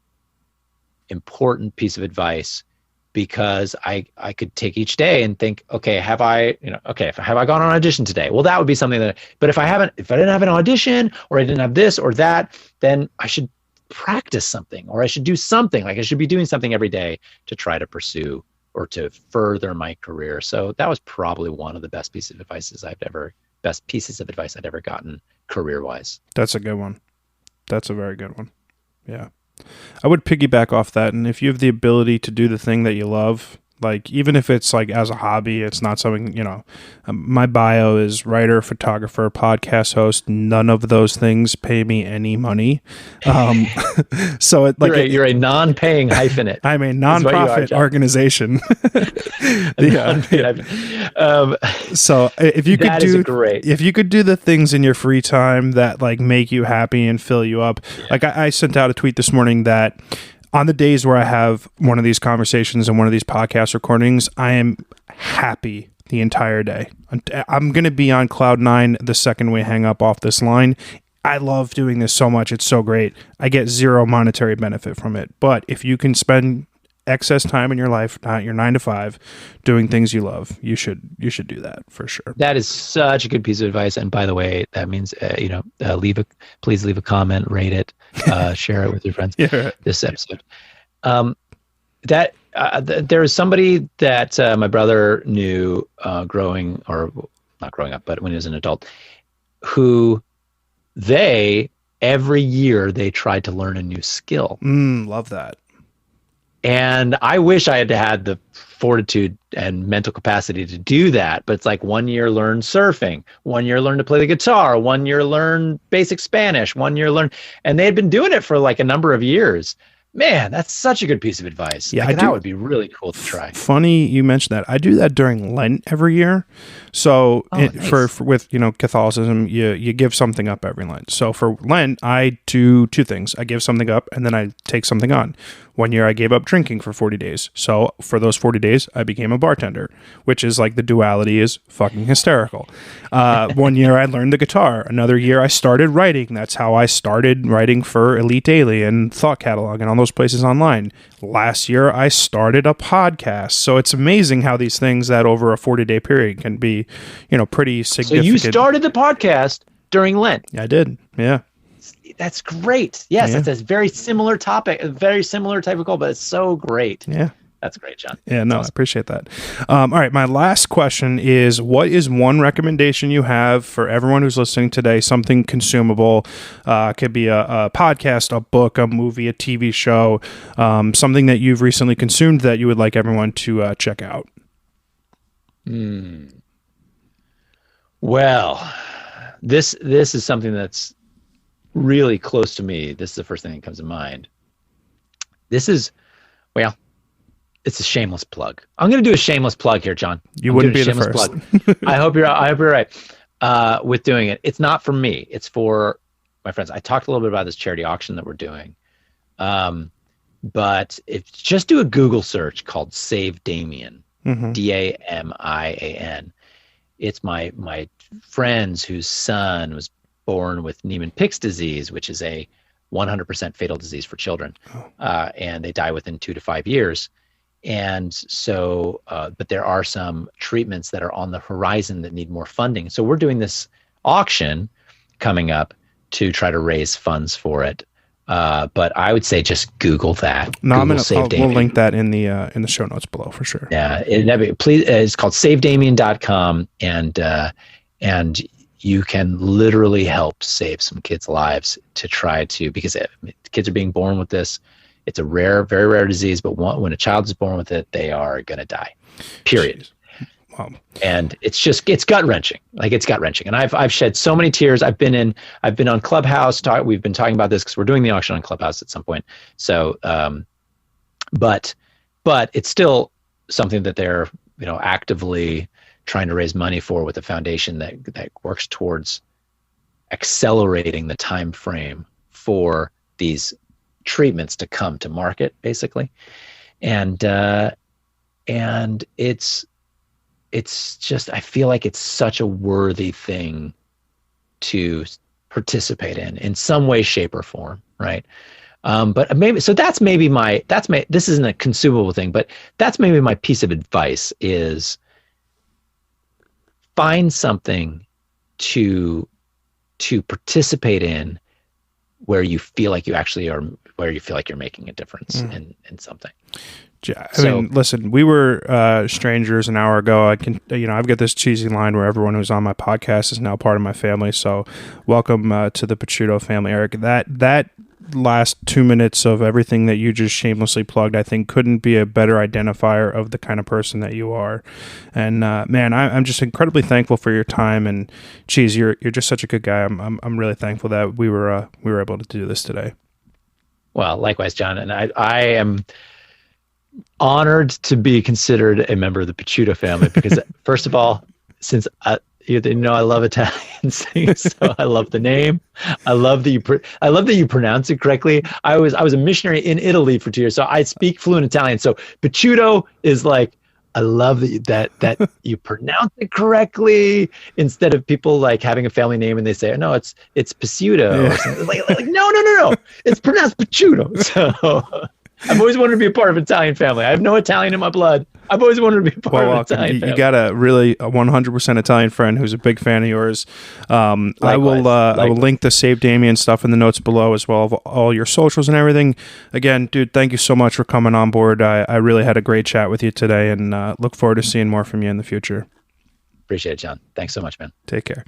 Speaker 2: important piece of advice, because I could take each day and think, okay, have I gone on audition today? Well, that would be something but if I didn't have an audition, or I didn't have this or that, then I should practice something, or I should do something. Like I should be doing something every day to try to pursue or to further my career. So that was probably one of the best pieces of advice I'd ever gotten career-wise.
Speaker 1: That's a good one. That's a very good one. Yeah. I would piggyback off that. And if you have the ability to do the thing that you love, like even if it's like as a hobby, it's not something, my bio is writer, photographer, podcast host. None of those things pay me any money. So
Speaker 2: you're a non-paying hyphenate.
Speaker 1: I'm a nonprofit organization. So if you could do the things in your free time that like make you happy and fill you up. Like I sent out a tweet this morning that on the days where I have one of these conversations and one of these podcast recordings, I am happy the entire day. I'm going to be on cloud nine the second we hang up off this line. I love doing this so much. It's so great. I get zero monetary benefit from it. But if you can spend excess time in your life, not your 9 to 5, doing things you love, you should do that for sure.
Speaker 2: That is such a good piece of advice. And by the way, that means please leave a comment, rate it, share it with your friends.
Speaker 1: Yeah.
Speaker 2: This episode. There was somebody that my brother knew not growing up, but when he was an adult, who every year they tried to learn a new skill.
Speaker 1: Love that.
Speaker 2: And I wish I had the fortitude and mental capacity to do that. But it's like 1 year learn surfing, 1 year learn to play the guitar, 1 year learn basic Spanish, 1 year learn. And they had been doing it for like a number of years. Man, that's such a good piece of advice.
Speaker 1: Yeah,
Speaker 2: that would be really cool to try.
Speaker 1: Funny you mentioned that. I do that during Lent every year. So nice. With Catholicism, you give something up every Lent. So for Lent, I do two things. I give something up and then I take something on. 1 year I gave up drinking for 40 days. So for those 40 days, I became a bartender, which is like the duality is fucking hysterical. 1 year I learned the guitar. Another year I started writing. That's how I started writing for Elite Daily and Thought Catalog and all those places online. Last year I started a podcast. So it's amazing how these things that over a 40-day period can be, pretty significant.
Speaker 2: So you started the podcast during Lent.
Speaker 1: I did. Yeah.
Speaker 2: That's great. Yes, That's a very similar topic, a very similar type of goal, but it's so great.
Speaker 1: Yeah.
Speaker 2: That's great, John.
Speaker 1: Yeah, no,
Speaker 2: That's awesome.
Speaker 1: I appreciate that. All right, my last question is, what is one recommendation you have for everyone who's listening today? Something consumable, could be a podcast, a book, a movie, a TV show, something that you've recently consumed that you would like everyone to check out.
Speaker 2: Well, this is something that's really close to me. This is the first thing that comes to mind. It's a shameless plug. I'm going to do a shameless plug here, John.
Speaker 1: You wouldn't be the first.
Speaker 2: I hope you're right with doing it. It's not for me. It's for my friends. I talked a little bit about this charity auction that we're doing. But if just do a Google search called Save Damien, Damian. It's my friends whose son was born with Niemann-Pick's disease, which is a 100% fatal disease for children. And they die within 2 to 5 years. And so, but there are some treatments that are on the horizon that need more funding. So we're doing this auction coming up to try to raise funds for it. But I would say just Google that.
Speaker 1: No,
Speaker 2: Google
Speaker 1: we'll link that in the show notes below for sure.
Speaker 2: Yeah, please. It's called SaveDamien.com, and you can literally help save some kids' lives because kids are being born with this. It's a rare, very rare disease, but when a child is born with it, they are going to die. Period.
Speaker 1: Wow.
Speaker 2: And it's gut wrenching. Like, it's gut wrenching. And I've shed so many tears. I've been on Clubhouse. We've been talking about this because we're doing the auction on Clubhouse at some point. So, but it's still something that they're, actively trying to raise money for with a foundation that works towards accelerating the time frame for these treatments to come to market, basically. And it's just, I feel like it's such a worthy thing to participate in some way, shape, or form, right? But maybe, so this isn't a consumable thing, but that's maybe my piece of advice is find something to participate in where you feel like you actually are, where you feel like you're making a difference in something.
Speaker 1: Yeah, I mean, listen, we were strangers an hour ago. I've got this cheesy line where everyone who's on my podcast is now part of my family. So welcome to the Picciuto family, Eric. That last 2 minutes of everything that you just shamelessly plugged, I think couldn't be a better identifier of the kind of person that you are. And man, I'm just incredibly thankful for your time. And geez, you're just such a good guy. I'm really thankful that we were able to do this today. Well, likewise, John. And I am honored to be considered a member of the Picciuto family because, first of all, since I love Italian things, so I love the name. I love that you pronounce it correctly. I was a missionary in Italy for 2 years, so I speak fluent Italian. So Picciuto is like, I love that you pronounce it correctly instead of people like having a family name and they say, oh, no, it's Picciuto. Yeah. Or something. Like no, it's pronounced Picciuto. So I've always wanted to be a part of an Italian family. I have no Italian in my blood. I've always wanted to be a part of an Italian family. You got a 100% Italian friend who's a big fan of yours. I will link the Save Damien stuff in the notes below as well of all your socials and everything. Again, dude, thank you so much for coming on board. I really had a great chat with you today and look forward to seeing more from you in the future. Appreciate it, John. Thanks so much, man. Take care.